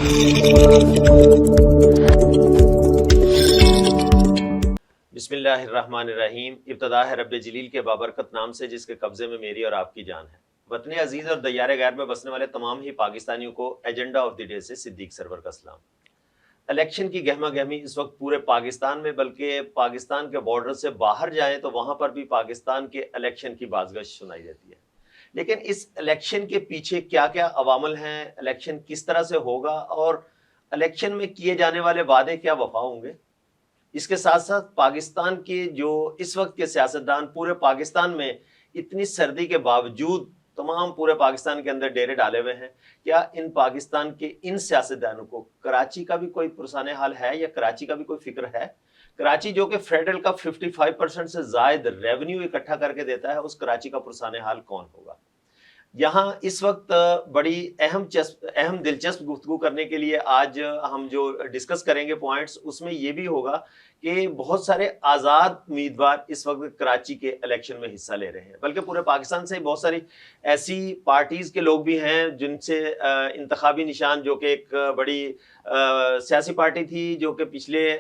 بسم اللہ الرحمن الرحیم. ابتدا ہے رب جلیل کے بابرکت نام سے جس کے قبضے میں میری اور آپ کی جان ہے. وطن عزیز اور دیار غیر میں بسنے والے تمام ہی پاکستانیوں کو ایجنڈا آف دی ڈے سے صدیق سرور کا سلام. الیکشن کی گہما گہمی اس وقت پورے پاکستان میں، بلکہ پاکستان کے بارڈر سے باہر جائیں تو وہاں پر بھی پاکستان کے الیکشن کی بازگشت سنائی دیتی ہے. لیکن اس الیکشن کے پیچھے کیا کیا عوامل ہیں، الیکشن کس طرح سے ہوگا اور الیکشن میں کیے جانے والے وعدے کیا وفا ہوں گے. اس کے ساتھ ساتھ پاکستان کے جو اس وقت کے سیاستدان پورے پاکستان میں اتنی سردی کے باوجود تمام پورے پاکستان کے اندر ڈیرے ڈالے ہوئے ہیں، کیا ان پاکستان کے ان سیاستدانوں کو کراچی کا بھی کوئی پرسان حال ہے یا کراچی کا بھی کوئی فکر ہے؟ کراچی جو کہ فیڈرل کا 55% سے زائد ریونیو اکٹھا کر کے دیتا ہے، اس کراچی کا پرسان حال کون ہوگا؟ یہاں اس وقت بڑی اہم دلچسپ گفتگو کرنے کے لیے آج ہم جو ڈسکس کریں گے پوائنٹس، اس میں یہ بھی ہوگا کہ بہت سارے آزاد امیدوار اس وقت کراچی کے الیکشن میں حصہ لے رہے ہیں، بلکہ پورے پاکستان سے بہت ساری ایسی پارٹیز کے لوگ بھی ہیں جن سے انتخابی نشان، جو کہ ایک بڑی سیاسی پارٹی تھی جو کہ پچھلے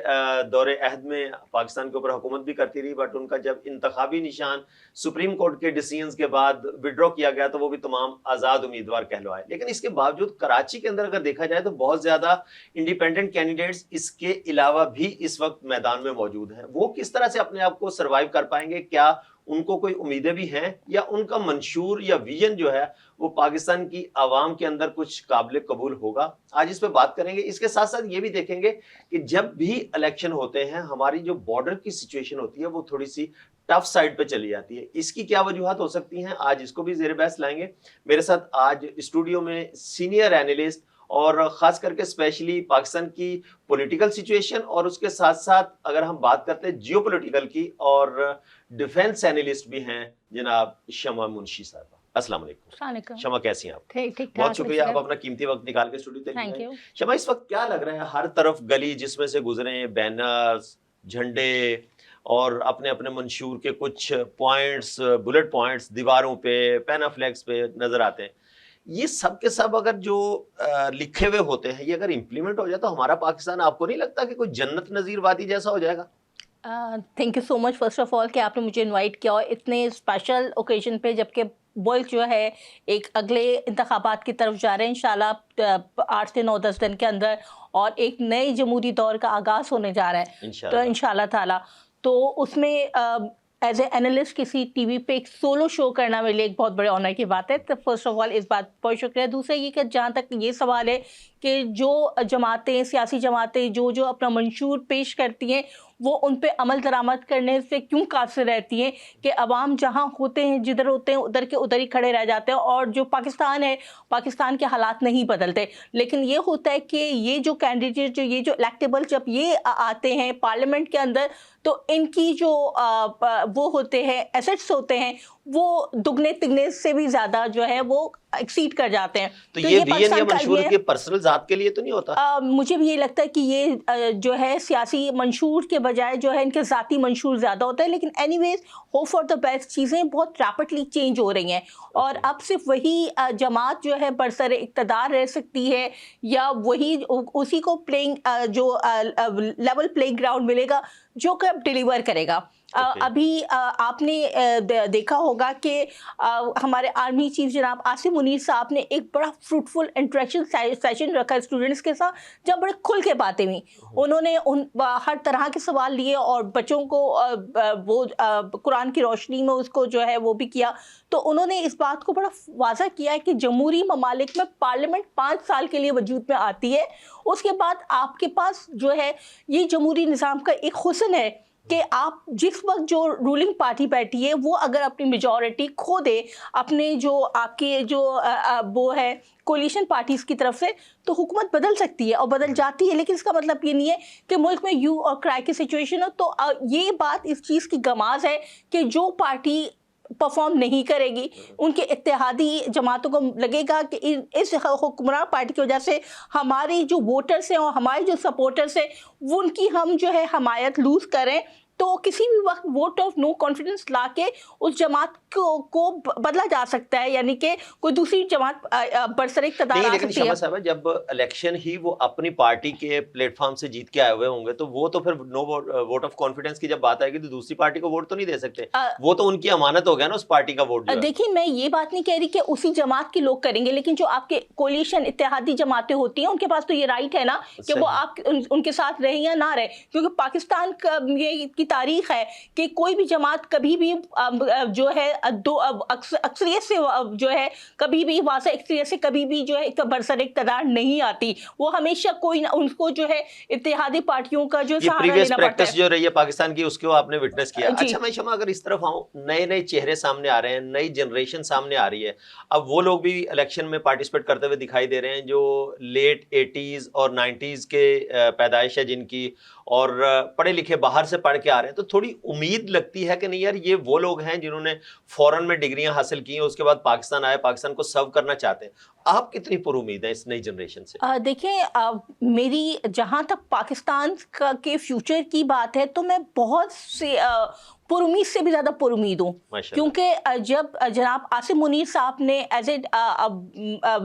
دور عہد میں پاکستان کے اوپر حکومت بھی کرتی رہی، بٹ ان کا جب انتخابی نشان سپریم کورٹ کے ڈیسیژنز کے بعد وڈرا کیا گیا تو وہ بھی تمام آزاد امیدوار کہلوائے. لیکن اس کے باوجود کراچی کے اندر اگر دیکھا جائے تو بہت زیادہ انڈیپینڈنٹ کینڈیڈیٹس اس کے علاوہ بھی اس وقت میدان میں موجود ہیں. وہ کس طرح سے اپنے آپ کو سروائیو کر پائیں گے؟ کیا ان کو کوئی امیدیں بھی ہیں یا ان کا منشور یا ویژن جو ہے وہ پاکستان کی عوام کے اندر کچھ قابل قبول ہوگا؟ آج اس پہ بات کریں گے. اس کے ساتھ ساتھ یہ بھی دیکھیں گے کہ جب بھی الیکشن ہوتے ہیں ہماری جو بارڈر کی سچویشن ہوتی ہے وہ تھوڑی سی ٹف سائڈ پہ چلی جاتی ہے. اس کی کیا وجوہات ہو سکتی ہیں، آج اس کو بھی زیر بحث لائیں گے. میرے ساتھ آج اسٹوڈیو میں سینئر اینالسٹ اور خاص کر کے اسپیشلی پاکستان کی پولیٹیکل سچویشن اور اس کے ساتھ ساتھ اگر ہم بات کرتے ہیں جیو پولیٹیکل کی اور ڈیفنس اینالسٹ بھی ہیں جناب شمع منشی صاحبہ. السلام علیکم. شمع کیسی ہیں آپ؟ ٹھیک بہت شکریہ، آپ اپنا قیمتی وقت نکال کے اسٹوڈیو تک آئے. شمع، اس وقت کیا لگ رہا ہے ہر طرف گلی جس میں سے گزرے بینرز، جھنڈے اور اپنے اپنے منشور کے کچھ پوائنٹس، بلٹ پوائنٹس دیواروں پہ، پینا فلیکس پہ نظر آتے ہیں. یہ سب کے سب اگر جو لکھے ہوئے ہوتے ہیں یہ اگر امپلیمنٹ ہو جائے تو ہمارا پاکستان آپ کو نہیں لگتا کہ کوئی جنت نظیر وادی جیسا ہو جائے گا؟ Thank you so much first of all کہ آپ نے مجھے انوائٹ کیا اتنے اسپیشل اوکیزن پہ، جبکہ ملک جو ہے ایک اگلے انتخابات کی طرف جا رہے ہیں انشاءاللہ 8 سے 9-10 دن کے اندر، اور ایک نئے جمہوری دور کا آغاز ہونے جا رہا ہے تو انشاءاللہ تعالیٰ. تو اس میں ایز اے اینالسٹ کسی ٹی وی پہ ایک سولو شو کرنا میرے لیے ایک بہت بڑے آنر کی بات ہے. تو فرسٹ آف آل اس بات بہت شکریہ. دوسرا یہ کہ جہاں تک یہ سوال ہے کہ جو جماعتیں، سیاسی جماعتیں جو اپنا منشور پیش کرتی ہیں وہ ان پہ عمل درآمد کرنے سے کیوں قاصر رہتی ہیں کہ عوام جہاں ہوتے ہیں، جدھر ہوتے ہیں ادھر کے ادھر ہی کھڑے رہ جاتے ہیں، اور جو پاکستان ہے، پاکستان کے حالات نہیں بدلتے. لیکن یہ ہوتا ہے کہ یہ جو کینڈیڈیٹ، یہ جو الیکٹیبل جب یہ آتے ہیں پارلیمنٹ کے اندر تو ان کی جو وہ ہوتے ہیں ایسٹس ہوتے ہیں وہ دگنے تگنے سے بھی زیادہ جو ہے وہ ایکسیڈ کر جاتے ہیں. تو یہ ویژن یا منشور کے پرسنل ذات کے لیے تو نہیں ہوتا؟ مجھے بھی یہ لگتا ہے کہ یہ جو ہے سیاسی منشور کے بجائے جو ہے ان کے ذاتی منشور زیادہ ہوتا ہے. لیکن anyways hope for the best, چیزیں بہت ریپڈلی چینج ہو رہی ہیں اور اب صرف وہی جماعت جو ہے برسر اقتدار رہ سکتی ہے یا وہی اسی کو پلینگ جو لیول پلینگ گراؤنڈ ملے گا جو کہ اب ڈیلیور کرے گا. ابھی آپ نے دیکھا ہوگا کہ ہمارے آرمی چیف جناب آصف منیر صاحب نے ایک بڑا فروٹفل انٹریکشن سیشن رکھا اسٹوڈنٹس کے ساتھ، جب بڑے کھل کے باتیں ہوئی. انہوں نے ہر طرح کے سوال لیے اور بچوں کو وہ قرآن کی روشنی میں اس کو جو ہے وہ بھی کیا. تو انہوں نے اس بات کو بڑا واضح کیا ہے کہ جمہوری ممالک میں پارلیمنٹ 5 سال کے لیے وجود میں آتی ہے، اس کے بعد آپ کے پاس جو ہے یہ جمہوری نظام کا ایک حسن ہے کہ آپ جس وقت جو رولنگ پارٹی بیٹھی ہے وہ اگر اپنی میجورٹی کھو دے اپنے جو آپ کے جو وہ ہے کولیشن پارٹیز کی طرف سے، تو حکومت بدل سکتی ہے اور بدل جاتی ہے. لیکن اس کا مطلب یہ نہیں ہے کہ ملک میں یو اور کرائے کی سچویشن ہو. تو یہ بات اس چیز کی گماز ہے کہ جو پارٹی پرفارم نہیں کرے گی ان کے اتحادی جماعتوں کو لگے گا کہ اس حکمران پارٹی کی وجہ سے ہماری جو ووٹرز ہیں اور ہمارے جو سپورٹرز ہیں وہ ان کی ہم جو ہے حمایت لوز کریں. تو کسی بھی وقت ووٹ آف نو کانفیڈنس لا کے اس جماعت کو بدلا جا سکتا ہے, یعنی کہ کوئی دوسری جماعت برسر اقتدار نہیں, آ لیکن سکتی ہے. شمع صاحبہ جب الیکشن ہی وہ اپنی پارٹی کے پلیٹ فارم سے جیت کے آئے ہوئے ہوں گے تو وہ تو پھر نو ووٹ آف کانفیڈنس کی جب بات آئے گی تو دوسری پارٹی کو ووٹ تو نہیں دے سکتے, وہ تو ان کی امانت ہو گیا نا اس پارٹی کا ووٹ. دیکھیں میں یہ بات نہیں کہہ رہی کہ اسی جماعت کے لوگ کریں گے, لیکن جو آپ کے کولیشن اتحادی جماعتیں ہوتی ہیں ان کے پاس تو یہ رائٹ ہے نا کہ وہ آپ ان کے ساتھ رہیں یا نہ رہے, کیونکہ پاکستان کا یہ کی تاریخ ہے کہ کوئی بھی جماعت کبھی بھی جو ہے اکثریت سے جو ہے کبھی بھی واضح اکثریت سے کبھی بھی جو ہے برسر اقتدار نہیں آتی, وہ ہمیشہ کوئی ان کو جو ہے اتحادی پارٹیوں کا جو سہارا لینا پڑتا ہے. پریکٹس جو رہی ہے پاکستان کی اس کو آپ نے وٹنس کیا. اچھا میں شمع اگر اس طرف آؤں, نئے نئے چہرے سامنے آ رہے ہیں, نئی جنریشن سامنے آ رہی ہے, اب وہ لوگ بھی الیکشن میں پارٹیسپیٹ کرتے ہوئے دکھائی دے رہے ہیں جو لیٹ 80s اور 90s کے پیدائش ہے جن کی, اور پڑھے لکھے باہر سے پڑھ کے آ رہے ہیں, تو تھوڑی امید لگتی ہے کہ نہیں یار یہ وہ لوگ ہیں جنہوں نے فورن میں ڈگریاں حاصل کی ہیں, اس کے بعد پاکستان آئے, پاکستان کو سرو کرنا چاہتے ہیں. آپ کتنی پر امید ہیں اس نئی جنریشن سے؟ دیکھیں میری جہاں تک پاکستان کے فیوچر کی بات ہے تو میں بہت سے پر امید سے بھی زیادہ پر امید ہوں, کیونکہ جب جناب عاصم منیر صاحب نے ایز اے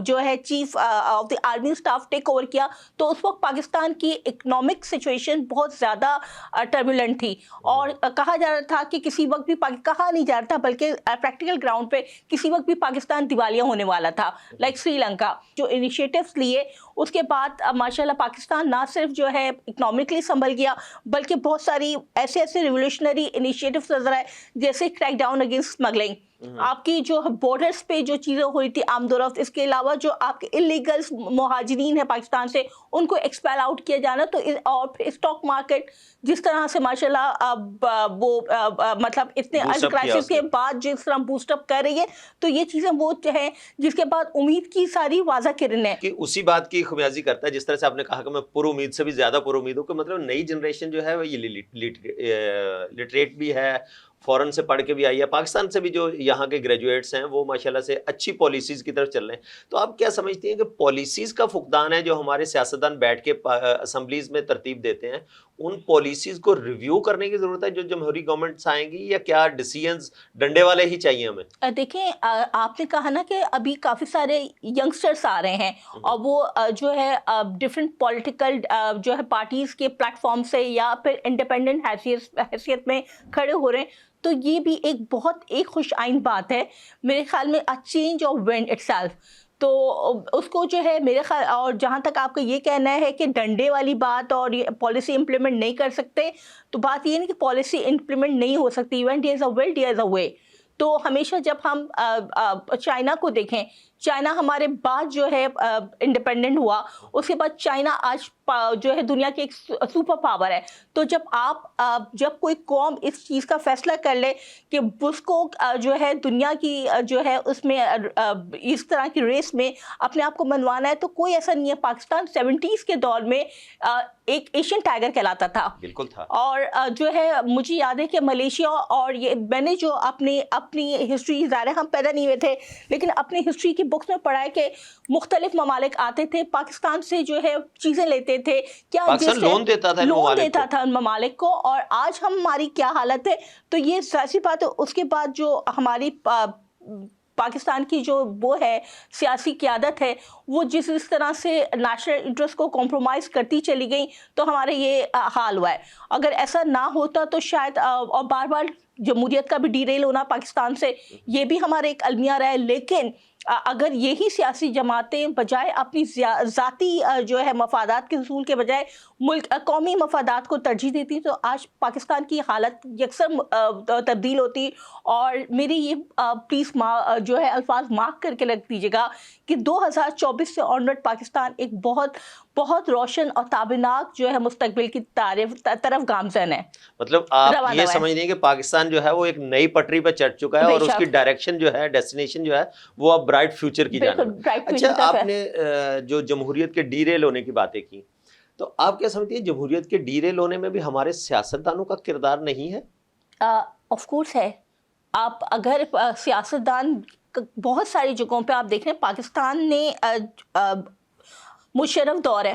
جو ہے chief of the army staff take over کیا تو اس وقت پاکستان کی اکنامک سچویشن بہت زیادہ ٹربولنٹ تھی, اور کہا جا رہا تھا کہ کسی وقت بھی کہا نہیں جا رہا تھا بلکہ پریکٹیکل گراؤنڈ پہ کسی وقت بھی پاکستان دیوالیہ ہونے والا تھا, لائک سری لنکا. جو انیشیٹوز لیے اس کے بعد ماشاءاللہ پاکستان نہ صرف جو ہے اکنامکلی سنبھل گیا بلکہ بہت ساری ایسے ریولیوشنری انیشیٹوز نظر آئے, جیسے کریک ڈاؤن اگینسٹ اسمگلنگ, آپ کی جو بارڈرز پہ جو چیزیں ہو رہی تھی آمد و رفت, اس کے علاوہ جو آپ کے انلیگل مہاجرین ہیں پاکستان سے ان کو ایکسپیل آؤٹ کیا جانا, تو اور پھر اسٹاک مارکیٹ جس طرح سے ماشاءاللہ وہ مطلب اتنے کرائسس کے بعد جس طرح بوسٹ اپ کر رہی ہے, تو یہ چیزیں وہ ہیں جس کے بعد امید کی ساری واضح کرن ہے کہ اسی بات کی خمیازی کرتا ہے, جس طرح سے آپ نے کہا کہ میں پر امید سے بھی زیادہ پر امید ہوں, کہ مطلب نئی جنریشن جو ہے وہ یہ لٹریٹ بھی ہے, فورن سے پڑھ کے بھی آئی ہے, پاکستان سے بھی جو یہاں کے گریجویٹس ہیں وہ ماشاءاللہ سے اچھی پالیسیز کی طرف چل رہے ہیں. تو آپ کیا سمجھتی ہیں کہ پالیسیز کا فقدان ہے جو ہمارے سیاستدان بیٹھ کے اسمبلیز میں ترتیب دیتے ہیں, ان پالیسیز کو ریویو کرنے کی ضرورت ہے جو جمہوری گورنمنٹس آئیں گی, یا کیا ڈیسیژنز ڈنڈے والے ہی چاہیے ہمیں؟ دیکھیں آپ نے کہا نا کہ ابھی کافی سارے ینگسٹرس آ رہے ہیں اور وہ جو ہے ڈفرینٹ پولیٹیکل جو ہے پارٹیز کے پلیٹ فارم سے یا پھر انڈیپینڈنٹ حیثیت میں کھڑے ہو رہے ہیں, تو یہ بھی ایک خوش آئند بات ہے میرے خیال میں, a change of wind itself. تو اس کو جو ہے میرے خیال, اور جہاں تک آپ کا یہ کہنا ہے کہ ڈنڈے والی بات اور یہ پالیسی امپلیمنٹ نہیں کر سکتے, تو بات یہ نہیں کہ پالیسی امپلیمنٹ نہیں ہو سکتی, when there is a will there is a way. تو ہمیشہ جب ہم چائنا کو دیکھیں, چائنا ہمارے بعد جو ہے انڈیپینڈنٹ ہوا, اس کے بعد چائنا آج جو ہے دنیا کی ایک سپر پاور ہے. تو جب کوئی قوم اس چیز کا فیصلہ کر لے کہ اس کو جو ہے دنیا کی جو ہے اس میں اس طرح کی ریس میں اپنے آپ کو منوانا ہے, تو کوئی ایسا نہیں ہے. پاکستان 70s کے دور میں ایک ایشین ٹائیگر کہلاتا تھا, بالکل تھا, اور جو ہے مجھے یاد ہے کہ ملیشیا, اور یہ میں نے جو اپنی ہسٹری, ظاہر ہم پیدا نہیں ہوئے تھے لیکن اپنی ہسٹری کی بکس میں پڑھا ہے کہ مختلف ممالک آتے تھے پاکستان سے جو ہے چیزیں لیتے تھے, کیا لون دیتا تھا ان ممالک کو, اور آج ہماری کیا حالت ہے. تو یہ ظاہر بات ہے. اس کے بعد جو ہماری پاکستان کی جو وہ ہے سیاسی قیادت ہے, وہ جس طرح سے نیشنل انٹرسٹ کو کمپرومائز کرتی چلی گئی, تو ہمارے یہ حال ہوا ہے. اگر ایسا نہ ہوتا تو شاید, اور بار بار جمہوریت کا بھی ڈی ریل ہونا پاکستان سے, یہ بھی ہمارے ایک المیہ رہا ہے. لیکن اگر یہی سیاسی جماعتیں بجائے اپنی ذاتی جو ہے مفادات کے حصول کے بجائے قومی مفادات کو ترجیح دیتی, تو آج پاکستان کی حالت یکسر تبدیل ہوتی. اور میری یہ پلیز جو ہے الفاظ مارک کر کے رکھ دیجیے گا کہ 2024 سے آنورڈ پاکستان ایک بہت بہت روشن اور تابناک جو ہے مستقبل کی طرف گامزن ہے. مطلب آپ یہ سمجھ رہے ہیں کہ پاکستان جو ہے وہ ایک نئی پٹری پہ چڑھ چکا ہے, اور اس کی ڈائریکشن جو ہے, ڈیسٹینیشن جو ہے وہ اب برائٹ فیوچر کی جانب. اچھا آپ نے جو جمہوریت کے ڈی ریل ہونے کی باتیں کی, تو آپ کیا سمجھتی ہیں جمہوریت کے ڈی ریل ہونے میں بھی ہمارے سیاستدانوں کا کردار نہیں ہے؟ آف کورس ہے. آپ اگر سیاستدان بہت ساری جگہوں پہ آپ دیکھ رہے ہیں, پاکستان نے مشرف دور ہے,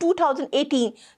2018,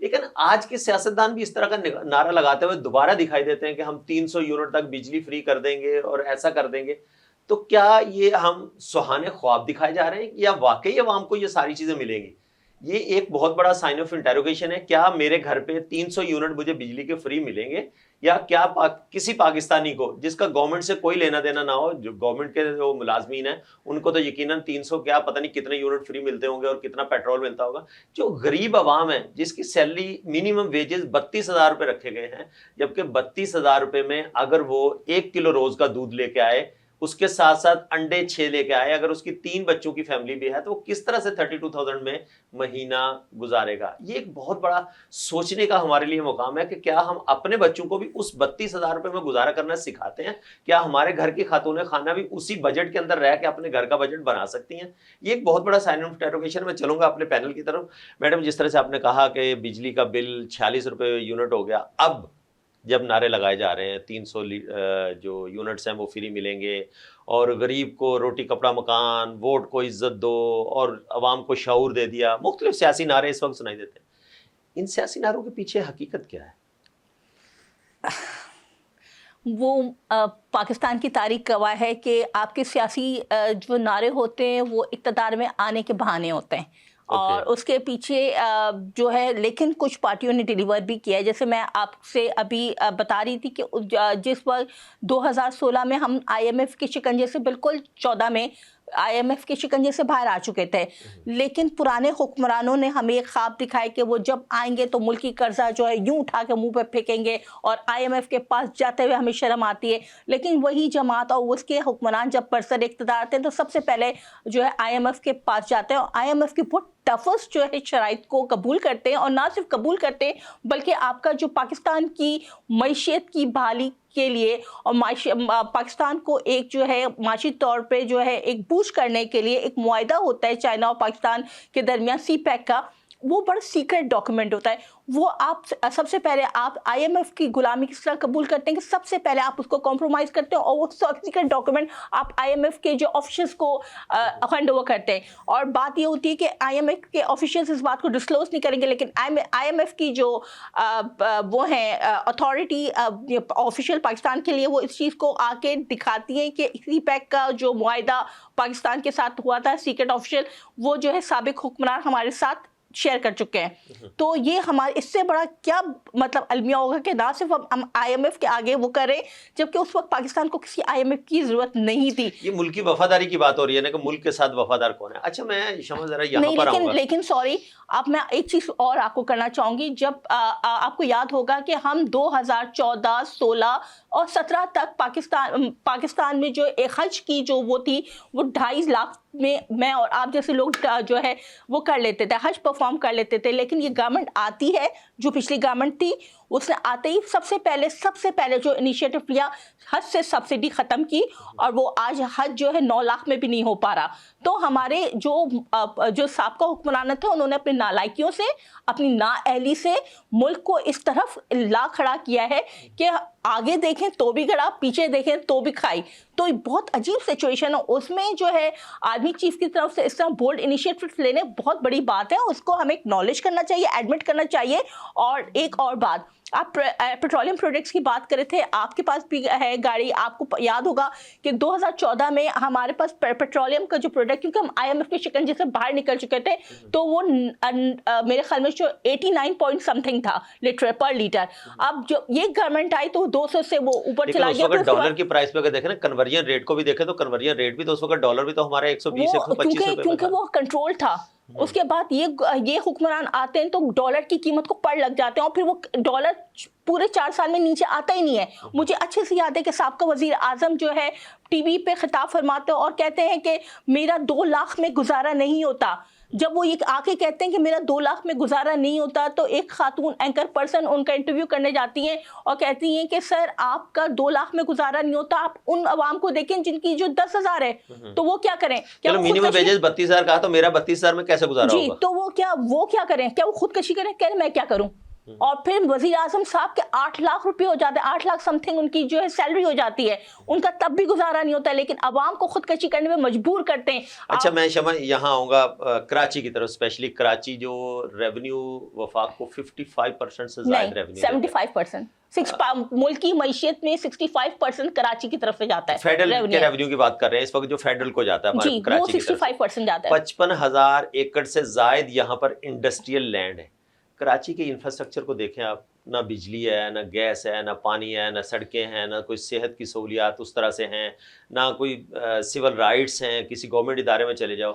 لیکن آج کے سیاستدان بھی اس طرح کا نعرہ لگاتے ہوئے دوبارہ دکھائی دیتے ہیں کہ ہم 300 یونٹ تک بجلی فری کر دیں گے اور ایسا کر دیں گے. تو کیا یہ ہم سہانے خواب دکھائے جا رہے ہیں یا واقعی عوام کو یہ ساری چیزیں ملیں گی؟ یہ ایک بہت بڑا سائن آف انٹروگیشن ہے. کیا میرے گھر پہ 300 یونٹ مجھے بجلی کے فری ملیں گے، یا کیا کسی پاکستانی کو جس کا گورنمنٹ سے کوئی لینا دینا نہ ہو، جو گورنمنٹ کے جو ملازمین ہیں ان کو تو یقیناً 300 کیا پتہ نہیں کتنے یونٹ فری ملتے ہوں گے اور کتنا پیٹرول ملتا ہوگا. جو غریب عوام ہے جس کی سیلری منیمم ویجز 32,000 روپے رکھے گئے ہیں، جبکہ 32,000 روپے میں اگر وہ 1 کلو روز کا دودھ لے کے آئے، اس کے ساتھ ساتھ انڈے 6 لے کے آئے، اگر اس کی 3 بچوں کی فیملی بھی ہے تو وہ کس طرح سے 32,000 میں مہینہ گزارے گا؟ یہ ایک بہت بڑا سوچنے کا ہمارے لیے مقام ہے کہ کیا ہم اپنے بچوں کو بھی اس 32,000 روپے میں گزارا کرنا سکھاتے ہیں؟ کیا ہمارے گھر کی خاتون خانہ بھی اسی بجٹ کے اندر رہ کے اپنے گھر کا بجٹ بنا سکتی ہیں؟ یہ ایک بہت بڑا سائن آف انٹروگیشن. میں چلوں گا اپنے پینل کی طرف. میڈم، جس طرح سے آپ نے کہا کہ بجلی کا بل 46 روپے یونٹ ہو گیا، اب جب نعرے لگائے جا رہے ہیں 300 جو یونٹس ہیں وہ فری ملیں گے، اور غریب کو روٹی کپڑا مکان، ووٹ کو عزت دو، اور عوام کو شعور دے دیا، مختلف سیاسی نعرے اس وقت سنائی دیتے ہیں. ان سیاسی نعروں کے پیچھے حقیقت کیا ہے؟ وہ پاکستان کی تاریخ گواہ ہے کہ آپ کے سیاسی جو نعرے ہوتے ہیں وہ اقتدار میں آنے کے بہانے ہوتے ہیں، اور اس کے پیچھے جو ہے، لیکن کچھ پارٹیوں نے ڈیلیور بھی کیا ہے. جیسے میں آپ سے ابھی بتا رہی تھی کہ جس وقت 2016 میں ہم IMF کے شکنجے سے بالکل 14 میں IMF کے شکنجے سے باہر آ چکے تھے، لیکن پرانے حکمرانوں نے ہمیں ایک خواب دکھائے کہ وہ جب آئیں گے تو ملکی قرضہ جو ہے یوں اٹھا کے منہ پہ پھینکیں گے، اور IMF کے پاس جاتے ہوئے ہمیں شرم آتی ہے. لیکن وہی جماعت اور اس کے حکمران جب برسر اقتدار آتے ہیں تو سب سے پہلے جو ہے IMF کے پاس جاتے ہیں، اور IMF کی بہت ٹفسٹ جو ہے شرائط کو قبول کرتے ہیں، اور نہ صرف قبول کرتے ہیں بلکہ آپ کا جو پاکستان کی معیشت کی بحالی کے لیے اور پاکستان کو ایک جو ہے معاشی طور پہ جو ہے ایک بوسٹ کرنے کے لیے ایک معاہدہ ہوتا ہے چائنا اور پاکستان کے درمیان، CPEC کا. وہ بڑا سیکرٹ ڈاکیومنٹ ہوتا ہے. وہ آپ سب سے پہلے آپ IMF کی غلامی کس طرح قبول کرتے ہیں کہ سب سے پہلے آپ اس کو کمپرومائز کرتے ہیں، اور وہ سیکرٹ ڈاکیومنٹ آپ IMF کے جو آفیشلز کو ہینڈ اوور کرتے ہیں. اور بات یہ ہوتی ہے کہ IMF کے آفیشلز اس بات کو ڈسکلوز نہیں کریں گے، لیکن IMF کی جو وہ ہیں اتھارٹی آفیشیل پاکستان کے لیے، وہ اس چیز کو آ کے دکھاتی ہیں کہ CPEC کا جو معاہدہ پاکستان کے ساتھ ہوا تھا، سیکرٹ آفیشل وہ جو ہے سابق حکمران ہمارے ساتھ شیئر کر چکے ہیں. تو یہ ہمارے اس سے بڑا کیا مطلب المیہ ہوگا کہ نہ صرف ہم IMF کے آگے وہ کریں، جبکہ اس وقت پاکستان کو کسی IMF کی ضرورت نہیں تھی. یہ ملکی وفاداری کی بات ہو رہی ہے نا کہ ملک کے ساتھ وفادار کون ہے. اچھا، میں شمع ذرا یہاں پر آؤں گا. لیکن سوری، اب میں ایک چیز اور آپ کو کرنا چاہوں گی. جب آپ کو یاد ہوگا کہ ہم 2014 16 اور 17 تک پاکستان میں جو ایک حج کی جو وہ تھی، وہ 2.5 لاکھ میں اور آپ جیسے لوگ جو ہے وہ کر لیتے تھے، حج پرفارم کر لیتے تھے. لیکن یہ گورنمنٹ آتی ہے، جو پچھلی گورنمنٹ تھی، اس نے آتے ہی سب سے پہلے جو انیشیٹو لیا، حج سے سبسڈی ختم کی، اور وہ آج حج جو ہے 9 لاکھ میں بھی نہیں ہو پا رہا. تو ہمارے جو سابقہ حکمران تھے، انہوں نے اپنی نالائکیوں سے، اپنی نااہلی سے ملک کو اس طرف لا کھڑا کیا ہے کہ آگے دیکھیں تو بھی گڑا، پیچھے دیکھیں تو بھی کھائی. تو بہت عجیب سچویشن ہے. اس میں جو ہے آرمی چیف کی طرف سے اس طرح بولڈ انیشیٹو لینے بہت بڑی بات ہے، اس کو ہمیں اکنالج کرنا چاہیے، ایڈمٹ کرنا چاہیے. اور ایک اور بات، آپ پیٹرولیم پروڈکٹس کی بات کرے تھے، آپ کے پاس بھی ہے گاڑی. آپ کو یاد ہوگا کہ 2014 میں ہمارے پاس پیٹرولیم کا جو پروڈکٹ، کیونکہ ہم IMF کے شکنجے سے باہر نکل چکے تھے، تو وہ میرے خیال میں جو 89 پوائنٹ سم تھنگ تھا لیٹر پر لیٹر. اب جو یہ گورنمنٹ آئی تو 200 سے وہ اوپر چلا گیا. لیکن ڈالر کی پرائس پہ اگر دیکھیں نا، کنورژن ریٹ کو بھی دیکھیں تو کنورژن ریٹ بھی تو اس وقت ڈالر بھی تو ہمارا 120 125 روپے، کیونکہ وہ کنٹرول تھا. اس کے بعد یہ حکمران آتے ہیں تو ڈالر کی قیمت کو پڑ لگ جاتے ہیں، اور پھر وہ ڈالر پورے 4 سال میں نیچے آتا ہی نہیں ہے. مجھے اچھے سے یاد ہے کہ سابقہ وزیر اعظم جو ہے ٹی وی پہ خطاب فرماتے اور کہتے ہیں کہ میرا 2 لاکھ میں گزارا نہیں ہوتا. جب وہ یہ آ کے کہتے ہیں کہ میرا 2 لاکھ میں گزارا نہیں ہوتا، تو ایک خاتون اینکر پرسن ان کا انٹرویو کرنے جاتی ہیں اور کہتی ہیں کہ سر، آپ کا 2 لاکھ میں گزارا نہیں ہوتا، آپ ان عوام کو دیکھیں جن کی جو 10,000 ہے، تو وہ کیا کریں؟ منیمم ویجز 32,000 کہا تو میرا 32,000 میں کیسے گزارا ہوگا؟ جی، تو وہ کیا کریں؟ کیا وہ خودکشی کریں؟ کہہ رہے میں کیا کروں؟ اور پھر وزیر اعظم صاحب کے 8 لاکھ روپے ہو جاتے ہیں, 8 لاکھ سم تھنگ ان کی جو ہے سیلری ہو جاتی ہے, ان کا تب بھی گزارا نہیں ہوتا ہے, لیکن عوام کو خودکشی کرنے میں مجبور کرتے ہیں. اچھا میں شمع یہاں آؤں گا کراچی کی طرف, اسپیشلی کراچی جو ریونیو وفاق کو 55% سے زائد ریونیو 75%, ملک کی معیشت میں 65% کراچی کی طرف سے جاتا ہے. فیڈرل کے ریونیو کی بات کر رہے ہیں اس وقت, جو فیڈرل کو جاتا ہے ہمارے کراچی کی طرف 65% جاتا ہے. 55,000 ایکڑ سے زائد یہاں پر انڈسٹریل لینڈ ہے. کراچی کے انفراسٹرکچر کو دیکھیں آپ, نہ بجلی ہے, نہ گیس ہے, نہ پانی ہے, نہ سڑکیں ہیں, نہ کوئی صحت کی سہولیات اس طرح سے ہیں, نہ کوئی سول رائٹس ہیں, کسی گورنمنٹ ادارے میں چلے جاؤ.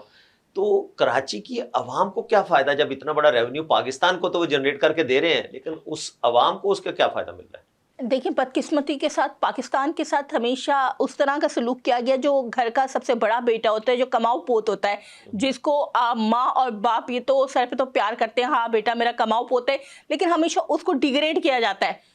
تو کراچی کی عوام کو کیا فائدہ جب اتنا بڑا ریونیو پاکستان کو تو وہ جنریٹ کر کے دے رہے ہیں, لیکن اس عوام کو اس کا کیا فائدہ مل رہا ہے؟ دیکھیں بدقسمتی کے ساتھ پاکستان کے ساتھ ہمیشہ اس طرح کا سلوک کیا گیا, جو گھر کا سب سے بڑا بیٹا ہوتا ہے, جو کماؤ پوت ہوتا ہے, جس کو ماں اور باپ یہ تو سر پہ تو پیار کرتے ہیں, ہاں بیٹا میرا کماؤ پوت ہے, لیکن ہمیشہ اس کو ڈیگریڈ کیا جاتا ہے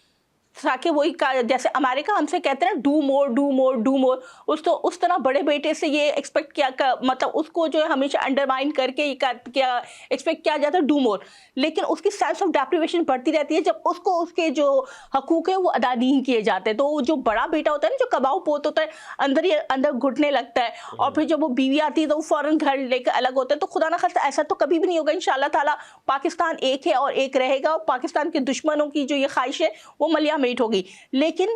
تاکہ وہی جیسے امریکہ ہم سے کہتے ہیں نا do more do more do more, اس طرح بڑے بیٹے سے یہ ایکسپیکٹ کیا, مطلب اس کو جو ہے ہمیشہ انڈرمائن کر کے کیا ایکسپیکٹ کیا جاتا ہے ڈو مور, لیکن اس کی سینس آف ڈیپریویشن بڑھتی رہتی ہے جب اس کو اس کے جو حقوق ہیں وہ ادا نہیں کیے جاتے. تو جو بڑا بیٹا ہوتا ہے نا, جو کماؤ پوت ہوتا ہے, اندر گھٹنے لگتا ہے, اور پھر جب وہ بیوی آتی ہے تو وہ فوراً گھر لے کے الگ ہوتا ہے. تو خدا نہ خواستہ ایسا تو کبھی بھی نہیں ہوگا انشاءاللہ تعالیٰ. پاکستان ایک ہے اور ایک رہے گا, اور پاکستان کے دشمنوں کی جو یہ خواہش ہے وہ ملیا میٹ ہوگی. لیکن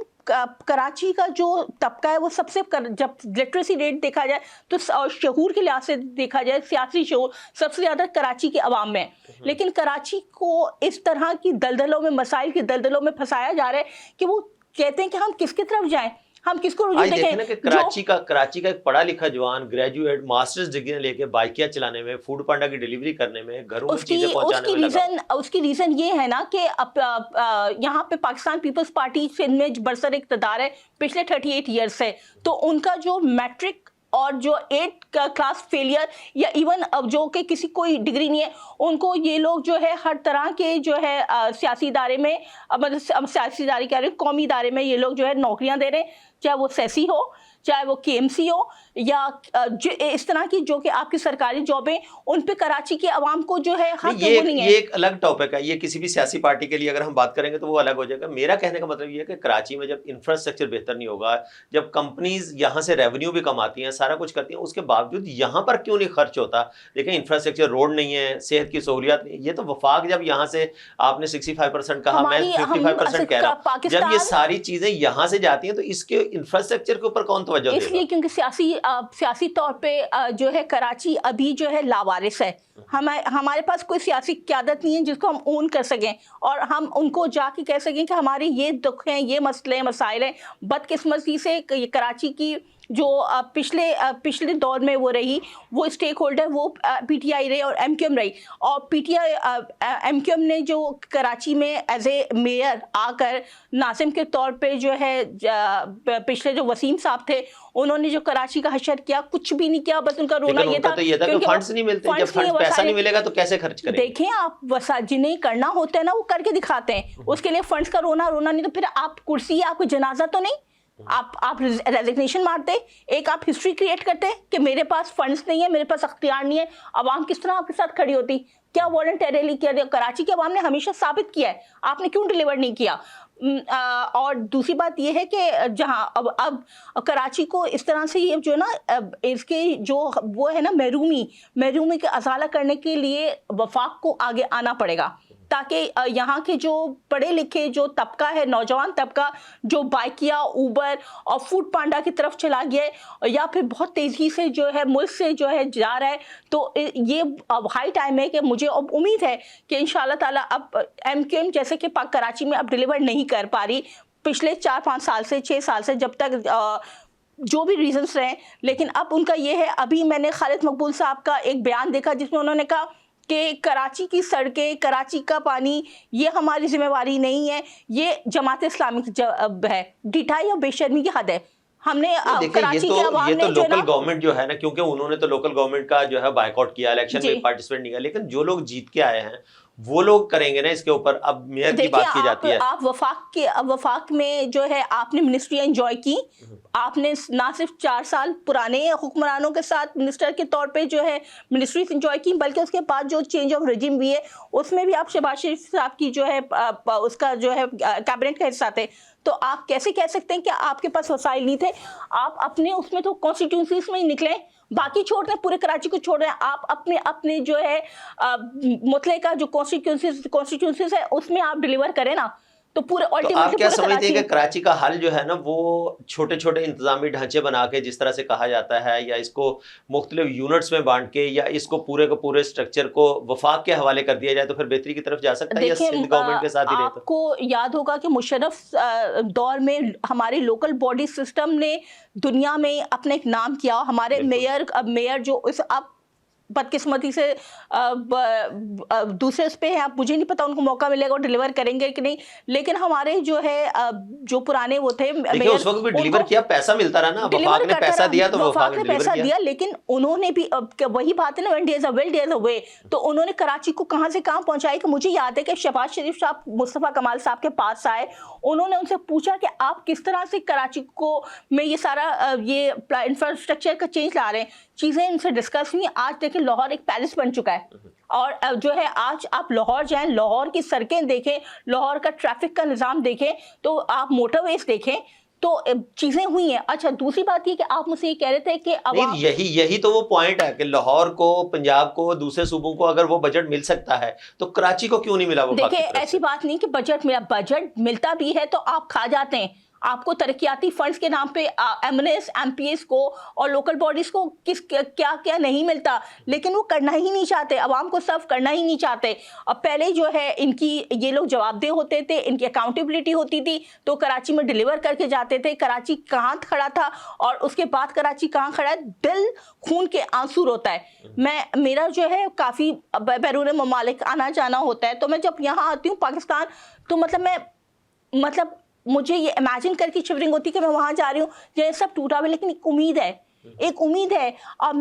کراچی کا جو طبقہ ہے وہ سب سے, جب لٹریسی ریٹ دیکھا جائے تو شعور کے لحاظ سے دیکھا جائے, سیاسی شعور سب سے زیادہ کراچی کے عوام میں. لیکن کراچی کو اس طرح کی دلدلوں میں, مسائل کی دلدلوں میں پھنسایا جا رہا ہے کہ وہ کہتے ہیں کہ ہم کس کی طرف جائیں, ہم کس کو رجوع دیکھیں نا کہ کراچی کا ایک پڑھا لکھا جوان گریجویٹ ماسٹرز ڈگری لے کے بائکیاں چلانے میں, فوڈ پانڈا کی ڈیلیوری کرنے میں, گھروں میں چیزیں پہنچانے میں لگا. اس کی ریزن یہ ہے نا کہ یہاں پہ پاکستان پیپلز پارٹی سندھ میں برسر اقتدار ہے پچھلے 38 ایئرس سے, تو ان کا جو میٹرک اور جو 8 کلاس فیلئر یا ایون جو کہ کسی کوئی ڈگری نہیں ہے, ان کو یہ لوگ جو ہے ہر طرح کے جو ہے سیاسی ادارے میں, سیاسی ادارے کہہ رہے ہیں قومی ادارے میں یہ لوگ جو ہے نوکریاں دے رہے ہیں, چاہے وہ سیسی ہو, چاہے وہ کے ایم سی ہو, یا اس طرح کی جو کہ آپ کی سرکاری جابیں, ان پہ کراچی کے عوام کو جو ہے حق وہ نہیں ہے. یہ ایک الگ ٹاپک ہے, یہ کسی بھی سیاسی پارٹی کے لیے اگر ہم بات کریں گے تو وہ الگ ہو جائے گا. میرا کہنے کا مطلب یہ ہے کہ کراچی میں جب انفراسٹرکچر بہتر نہیں ہوگا, جب کمپنیز یہاں سے ریونیو بھی کماتی ہیں, سارا کچھ کرتی ہیں, اس کے باوجود یہاں پر کیوں نہیں خرچ ہوتا؟ دیکھیں انفراسٹرکچر, روڈ نہیں ہے, صحت کی سہولیات نہیں, یہ تو وفاق جب یہاں سے آپ نے 65% کہا, میں 55% کہہ رہا ہوں, جب یہ ساری چیزیں یہاں سے جاتی ہیں تو اس کے انفراسٹرکچر کے اوپر کون توجہ دے گا؟ اس لیے کیونکہ سیاسی طور پہ جو ہے کراچی ابھی جو ہے لاوارث ہے. ہمارے پاس کوئی سیاسی قیادت نہیں ہے جس کو ہم اون کر سکیں اور ہم ان کو جا کے کہہ سکیں کہ ہمارے یہ دکھ ہیں, یہ مسئلے مسائل ہیں. بدقسمتی سے کراچی کی جو پچھلے دور میں وہ رہی, وہ اسٹیک ہولڈر وہ پی ٹی آئی رہی اور ایم کیو ایم رہی, اور P T I M Q M نے جو کراچی میں ایز اے میئر آ کر ناظم کے طور پہ جو ہے پچھلے جو وسیم صاحب تھے, انہوں نے جو کراچی کا حشر کیا, کچھ بھی نہیں کیا, بس ان کا رونا یہ تھا کہ فنڈز نہیں ملتے. جب پیسہ نہیں ملے گا تو کیسے خرچ کریں؟ دیکھیں آپ جنہیں کرنا ہوتا ہے نا وہ کر کے دکھاتے ہیں, اس کے لیے فنڈز کا رونا نہیں, تو پھر آپ کرسی ہے, آپ کو جنازہ تو نہیں, آپ ریزگنیشن مارتے, ایک آپ ہسٹری کریٹ کرتے کہ میرے پاس فنڈز نہیں ہے, میرے پاس اختیار نہیں ہے, عوام کس طرح آپ کے ساتھ کھڑی ہوتی؟ کیا والنٹریلی کیا؟ کراچی کے عوام نے ہمیشہ ثابت کیا ہے, آپ نے کیوں ڈیلیور نہیں کیا؟ اور دوسری بات یہ ہے کہ جہاں اب کراچی کو اس طرح سے یہ جو ہے نا, اس کے جو وہ ہے نا محرومی کے ازالہ کرنے کے لیے وفاق کو آگے آنا پڑے گا, تاکہ یہاں کے جو پڑھے لکھے جو طبقہ ہے, نوجوان طبقہ جو بائکیا, اوبر اور فوڈ پانڈا کی طرف چلا گیا ہے یا پھر بہت تیزی سے جو ہے ملک سے جو ہے جا رہا ہے, تو یہ اب ہائی ٹائم ہے کہ مجھے اب امید ہے کہ انشاءاللہ تعالیٰ اب ایم کیو ایم جیسے کہ کراچی میں اب ڈیلیور نہیں کر پا رہی پچھلے 4-5 سال سے 6 سال سے, جب تک جو بھی ریزنس رہے, لیکن اب ان کا یہ ہے. ابھی میں نے خالد مقبول صاحب کا ایک بیان دیکھا جس میں انہوں نے کہا کہ کراچی کی سڑکیں, کراچی کا پانی یہ ہماری ذمہ داری نہیں ہے, یہ جماعت اسلامی کی ہے. ڈھٹائی اور بے شرمی کی حد ہے. ہم نے کراچی کے عوام نے جو لوکل گورنمنٹ جو ہے نا, کیونکہ انہوں نے تو لوکل گورنمنٹ کا جو ہے بائیکاٹ کیا, الیکشن میں پارٹیسپیٹ نہیں کیا, لیکن جو لوگ جیت کے آئے ہیں وہ لوگ کریں گے نا اس کے اوپر. اب میئر کی بات کی جاتی ہے. آپ وفاق میں جو ہے آپ نے منسٹری انجوائے کی, آپ نے نہ صرف 4 سال پرانے حکمرانوں کے ساتھ منسٹر کے طور پہ جو ہے منسٹریز انجوائے کی, بلکہ اس کے بعد جو چینج آف رجیم ہوئی ہے اس میں بھی آپ شہباز شریف صاحب کی جو ہے اس کا جو ہے کیبنٹ کا حصہ تھے. تو آپ کیسے کہہ سکتے ہیں کہ آپ کے پاس وسائل نہیں تھے؟ آپ اپنے اس میں تو کانسٹیٹیونسیز میں ہی نکلیں, باقی چھوڑ دیں, پورے کراچی کو چھوڑ رہے ہیں آپ. اپنے جو ہے متعلقہ جو کانسٹیٹیونسیز ہے اس میں آپ ڈیلیور کریں نا. تو پورے آپ کیا سمجھتے ہیں کہ کراچی کا حل جو ہے نا وہ چھوٹے چھوٹے انتظامی ڈھانچے بنا کے, جس طرح سے کہا جاتا ہے, یا اس کو مختلف یونٹس میں بانٹ کے, یا اس کو پورے کے پورے سٹرکچر کو وفاق کے حوالے کر دیا جائے تو پھر بہتری کی طرف جا سکتا ہے, یا سندھ گورنمنٹ کے ساتھ ہی رہتا؟ آپ کو یاد ہوگا کہ مشرف دور میں ہمارے لوکل باڈی سسٹم نے دنیا میں اپنا ایک نام کیا. ہمارے میئر جو آپ بدقسمتی سے دوسرے اس پہ ہیں, آپ مجھے نہیں پتا ان کو موقع ملے گا اور ڈیلیور کریں گے کہ نہیں, لیکن ہمارے جو ہے جو پرانے وہ تھے اس وقت بھی ڈیلیور کیا, پیسہ ملتا رہا نا, وفاق نے پیسہ دیا تو وفاق نے پیسہ دیا, لیکن انہوں نے بھی وہی بات ہے نا, when there's a will there's a way. تو انہوں نے کراچی کو کہاں سے کہاں پہنچائی کہ مجھے یاد ہے کہ شہباز شریف صاحب مصطفیٰ کمال صاحب کے پاس آئے, انہوں نے ان سے پوچھا کہ آپ کس طرح سے کراچی کو میں یہ سارا یہ انفراسٹرکچر کا چینج لا رہے ہیں. چیزیں ان سے ڈسکس ہوئی. آج دیکھیں لاہور ایک پیلس بن چکا ہے, اور جو ہے آج آپ لاہور جائیں, لاہور کی سڑکیں دیکھیں, لاہور کا ٹریفک کا نظام دیکھیں, تو آپ موٹر ویز دیکھیں, تو چیزیں ہوئی ہیں. اچھا دوسری بات یہ کہ آپ مجھ سے یہ کہہ رہے تھے کہ یہی تو وہ پوائنٹ ہے کہ لاہور کو, پنجاب کو, دوسرے صوبوں کو اگر وہ بجٹ مل سکتا ہے تو کراچی کو کیوں نہیں ملا؟ وہ دیکھیں ایسی بات نہیں کہ بجٹ ملتا بھی ہے تو آپ کھا جاتے ہیں. آپ کو ترقیاتی فنڈز کے نام پہ M N S M P S کو اور لوکل باڈیز کو کیا نہیں ملتا, لیکن وہ کرنا ہی نہیں چاہتے, عوام کو سرو کرنا ہی نہیں چاہتے. اب پہلے جو ہے ان کی یہ لوگ جواب دہ ہوتے تھے, ان کی اکاؤنٹیبلٹی ہوتی تھی, تو کراچی میں ڈیلیور کر کے جاتے تھے. کراچی کہاں کھڑا تھا اور اس کے بعد کراچی کہاں کھڑا ہے, دل خون کے آنسو روتا ہے. میرا جو ہے کافی بیرون ممالک آنا جانا ہوتا ہے, تو میں جب یہاں آتی ہوں پاکستان, تو مطلب مجھے یہ امیجن کر کے شیورنگ ہوتی کہ میں وہاں جا رہی ہوں, یہ سب ٹوٹا ہوا, لیکن ایک امید ہے. اور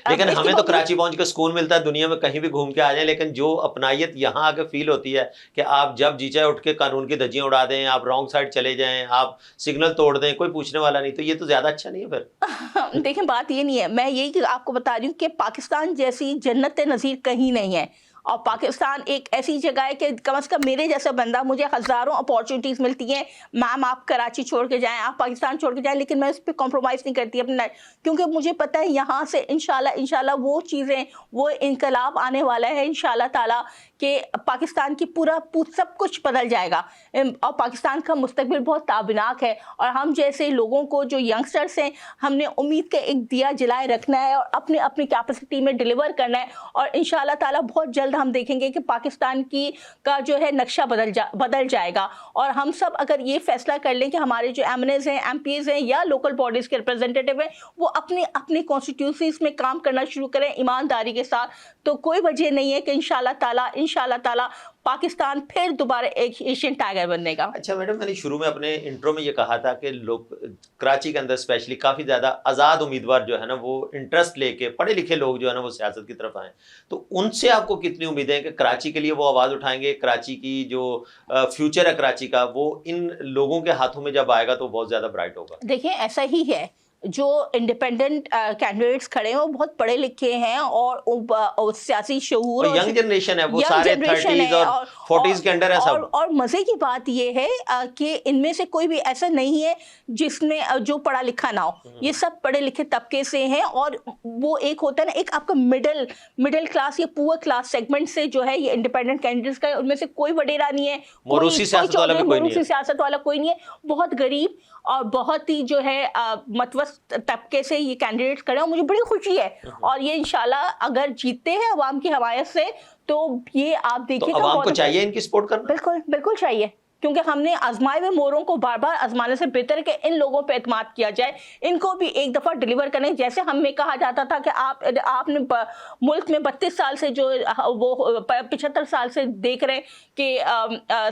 لیکن ہمیں تو کراچی پہنچ کے سکون ملتا ہے, دنیا میں کہیں بھی گھوم کے آ جائیں, لیکن جو اپنائیت یہاں آ کے فیل ہوتی ہے کہ آپ جب جی چاہے اٹھ کے قانون کی دھجیاں اڑا دیں, آپ رانگ سائڈ چلے جائیں, آپ سگنل توڑ دیں, کوئی پوچھنے والا نہیں, تو یہ تو زیادہ اچھا نہیں ہے پھر. دیکھیں بات یہ نہیں ہے, میں یہی آپ کو بتا رہی ہوں کہ پاکستان جیسی جنت نظیر کہیں نہیں ہے, اور پاکستان ایک ایسی جگہ ہے کہ کم از کم میرے جیسا بندہ, مجھے ہزاروں اپارچونیٹیز ملتی ہیں, میم آپ کراچی چھوڑ کے جائیں, آپ پاکستان چھوڑ کے جائیں, لیکن میں اس پہ کمپرومائز نہیں کرتی اپنا, کیونکہ مجھے پتہ ہے یہاں سے انشاءاللہ وہ چیزیں, وہ انقلاب آنے والا ہے انشاءاللہ تعالیٰ, کہ پاکستان کی پورا سب کچھ بدل جائے گا, اور پاکستان کا مستقبل بہت تابناک ہے. اور ہم جیسے لوگوں کو جو ینگسٹرس ہیں, ہم نے امید کا ایک دیا جلائے رکھنا ہے اور اپنی کیپیسٹی میں ڈیلیور کرنا ہے, اور انشاءاللہ تعالیٰ بہت جلد ہم دیکھیں گے کہ پاکستان کا جو ہے نقشہ بدل جائے گا. اور ہم سب اگر یہ فیصلہ کر لیں کہ ہمارے جو ایم این ایز ہیں, ایم پی ایز ہیں, یا لوکل باڈیز کے ریپرزینٹیٹیو ہیں, وہ اپنے کانسٹیٹیوسیز میں کام کرنا شروع کریں ایمانداری کے ساتھ, تو کوئی وجہ نہیں ہے کہ انشاءاللہ تعالیٰ پاکستان پھر دوبارہ ایک ایشین ٹائگر بننے گا. اچھا میڈم, میں نے شروع میں اپنے انٹرو میں یہ کہا تھا کہ لوگ کراچی کے اندر اسپیشلی کافی زیادہ آزاد امیدوار جو ہے نا, وہ انٹرسٹ لے کے پڑھے لکھے لوگ جو ہے نا وہ سیاست کی طرف آئیں, تو ان سے آپ کو کتنی امیدیں ہیں کہ کراچی کے لیے وہ آواز اٹھائیں گے؟ کراچی کی جو فیوچر ہے کراچی کا, وہ ان لوگوں کے ہاتھوں میں جب آئے گا تو بہت زیادہ برائٹ ہوگا. دیکھیں ایسا ہی ہے, جو انڈیپینڈنٹ کینڈیڈیٹس کھڑے ہیں وہ بہت پڑھے لکھے ہیں اور سیاسی شعور, اور ینگ جنریشن ہے, وہ سارے 30s اور 40s کے انڈر ہے سب. اور مزے کی بات یہ ہے کہ ان میں سے کوئی بھی ایسا نہیں ہے جس میں جو پڑھا لکھا نہ ہو, یہ سب پڑھے لکھے طبقے سے ہیں. اور وہ ایک ہوتا ہے نا, ایک آپ کا مڈل کلاس یا پور کلاس سیگمنٹ سے جو ہے یہ انڈیپینڈنٹ کینڈیڈیٹس کا, ان میں سے کوئی وڈیرا نہیں ہے, موروثی سیاست والا کوئی نہیں ہے, بہت غریب اور بہت ہی جو ہے متوسط طبقے سے یہ کینڈیڈیٹ کھڑے ہیں. مجھے بڑی خوشی ہے, اور یہ انشاءاللہ اگر جیتتے ہیں عوام کی حمایت سے, تو یہ آپ دیکھیں عوام کو چاہیے ان کی سپورٹ کرنا. بالکل چاہیے, کیونکہ ہم نے آزمائے ہوئے موروں کو بار بار آزمانے سے بہتر ہے کہ ان لوگوں پہ اعتماد کیا جائے, ان کو بھی ایک دفعہ ڈیلیور کریں. جیسے ہمیں کہا جاتا تھا کہ آپ نے ملک میں 32 سال سے جو وہ 75 سال سے دیکھ رہے ہیں کہ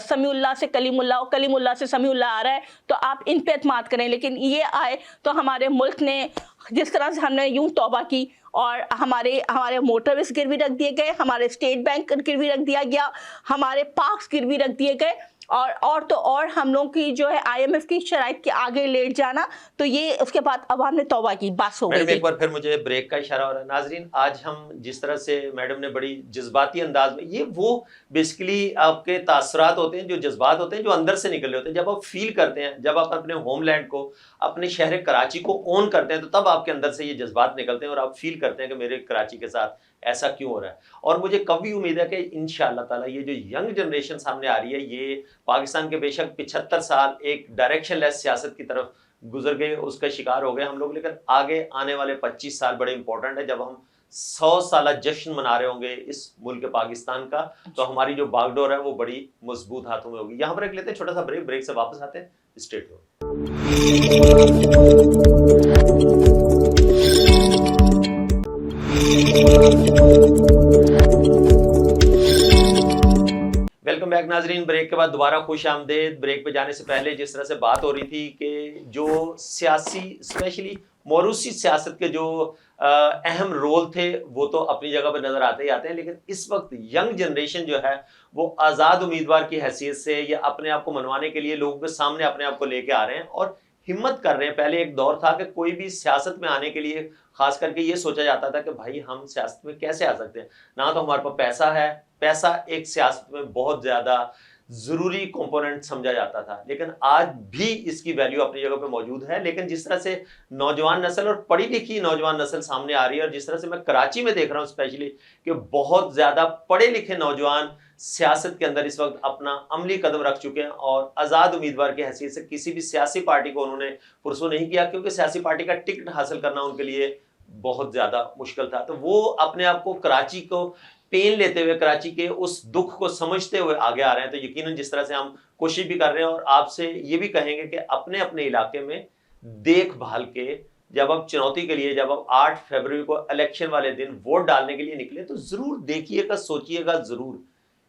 سمیع اللہ سے کلیم اللہ اور کلیم اللہ سے سمیع اللہ آ رہا ہے, تو آپ ان پہ اعتماد کریں. لیکن یہ آئے تو ہمارے ملک نے جس طرح سے ہم نے یوں توبہ کی, اور ہمارے موٹر ویز گروی رکھ دیے گئے, ہمارے اسٹیٹ بینک گروی رکھ دیا گیا, ہمارے پارکس گروی رکھ دیے گئے, اور ہم لوگ کی جو ہے IMF کی شرائط کے آگے لیٹ جانا. تو یہ اس کے بعد اب ہم نے توبہ کی, بس ہو گئی. ایک بار پھر مجھے بریک کا اشارہ ہو رہا ہے. ناظرین, آج ہم جس طرح سے میڈم نے بڑی جذباتی انداز میں, یہ وہ بیسیکلی آپ کے تاثرات ہوتے ہیں, جو جذبات ہوتے ہیں, جو اندر سے نکل رہے ہوتے ہیں. جب آپ فیل کرتے ہیں, جب آپ اپنے ہوم لینڈ کو, اپنے شہر کراچی کو اون کرتے ہیں, تو تب آپ کے اندر سے یہ جذبات نکلتے ہیں اور آپ فیل کرتے ہیں کہ میرے کراچی کے ساتھ ایسا کیوں ہو رہا ہے. اور مجھے کبھی امید ہے کہ انشاءاللہ تعالی یہ جو ینگ جنریشن سامنے آ رہی ہے, یہ پاکستان کے بے شک 75 سال ایک ڈائریکشن لیس سیاست کی طرف گزر گئے, اس کا شکار ہو گئے ہم لوگ. لیکن آگے آنے والے 25 سال بڑے امپورٹنٹ ہے, جب ہم 100 سالہ جشن منا رہے ہوں گے اس ملک پاکستان کا, تو ہماری جو باغ ڈور ہے وہ بڑی مضبوط ہاتھوں میں ہوگی. یہاں پر ایک لیتے ہیں چھوٹا سا بریک سے واپس آتے ہیں. اسٹیٹ ہو. ویلکم بیک ناظرین. بریک کے بعد دوبارہ خوش آمدید. بریک پہ جانے سے پہلے جس طرح سے بات ہو رہی تھی کہ جو سیاسی اسپیشلی موروثی سیاست کے جو اہم رول تھے وہ تو اپنی جگہ پہ نظر آتے ہی آتے ہیں, لیکن اس وقت ینگ جنریشن جو ہے وہ آزاد امیدوار کی حیثیت سے یا اپنے آپ کو منوانے کے لیے لوگوں کے سامنے اپنے آپ کو لے کے آ رہے ہیں اور ہمت کر رہے ہیں. پہلے ایک دور تھا کہ کوئی بھی سیاست میں آنے کے لیے خاص کر کے یہ سوچا جاتا تھا کہ بھائی ہم سیاست میں کیسے آ سکتے ہیں, نہ تو ہمارے پاس پیسہ ہے, پیسہ ایک سیاست میں بہت زیادہ ضروری کمپوننٹ سمجھا جاتا تھا, لیکن آج بھی اس کی ویلیو اپنی جگہ پہ موجود ہے. لیکن جس طرح سے نوجوان نسل اور پڑھی لکھی نوجوان نسل سامنے آ رہی ہے, اور جس طرح سے میں کراچی میں دیکھ رہا ہوں اسپیشلی کہ بہت زیادہ پڑھے لکھے نوجوان سیاست کے اندر اس وقت اپنا عملی قدم رکھ چکے ہیں, اور آزاد امیدوار کی حیثیت سے کسی بھی سیاسی پارٹی کو انہوں نے پرسو نہیں کیا, کیونکہ سیاسی پارٹی کا ٹکٹ حاصل کرنا ان کے لیے بہت زیادہ مشکل تھا. تو وہ اپنے آپ کو کراچی کو پین لیتے ہوئے, کراچی کے اس دکھ کو سمجھتے ہوئے آگے آ رہے ہیں. تو یقیناً جس طرح سے ہم کوشش بھی کر رہے ہیں, اور آپ سے یہ بھی کہیں گے کہ اپنے اپنے علاقے میں دیکھ بھال کے جب آپ چنوتی کے لیے, جب آپ 8 فروری کو الیکشن والے دن ووٹ ڈالنے کے لیے نکلے, تو ضرور دیکھیے گا, سوچیے گا ضرور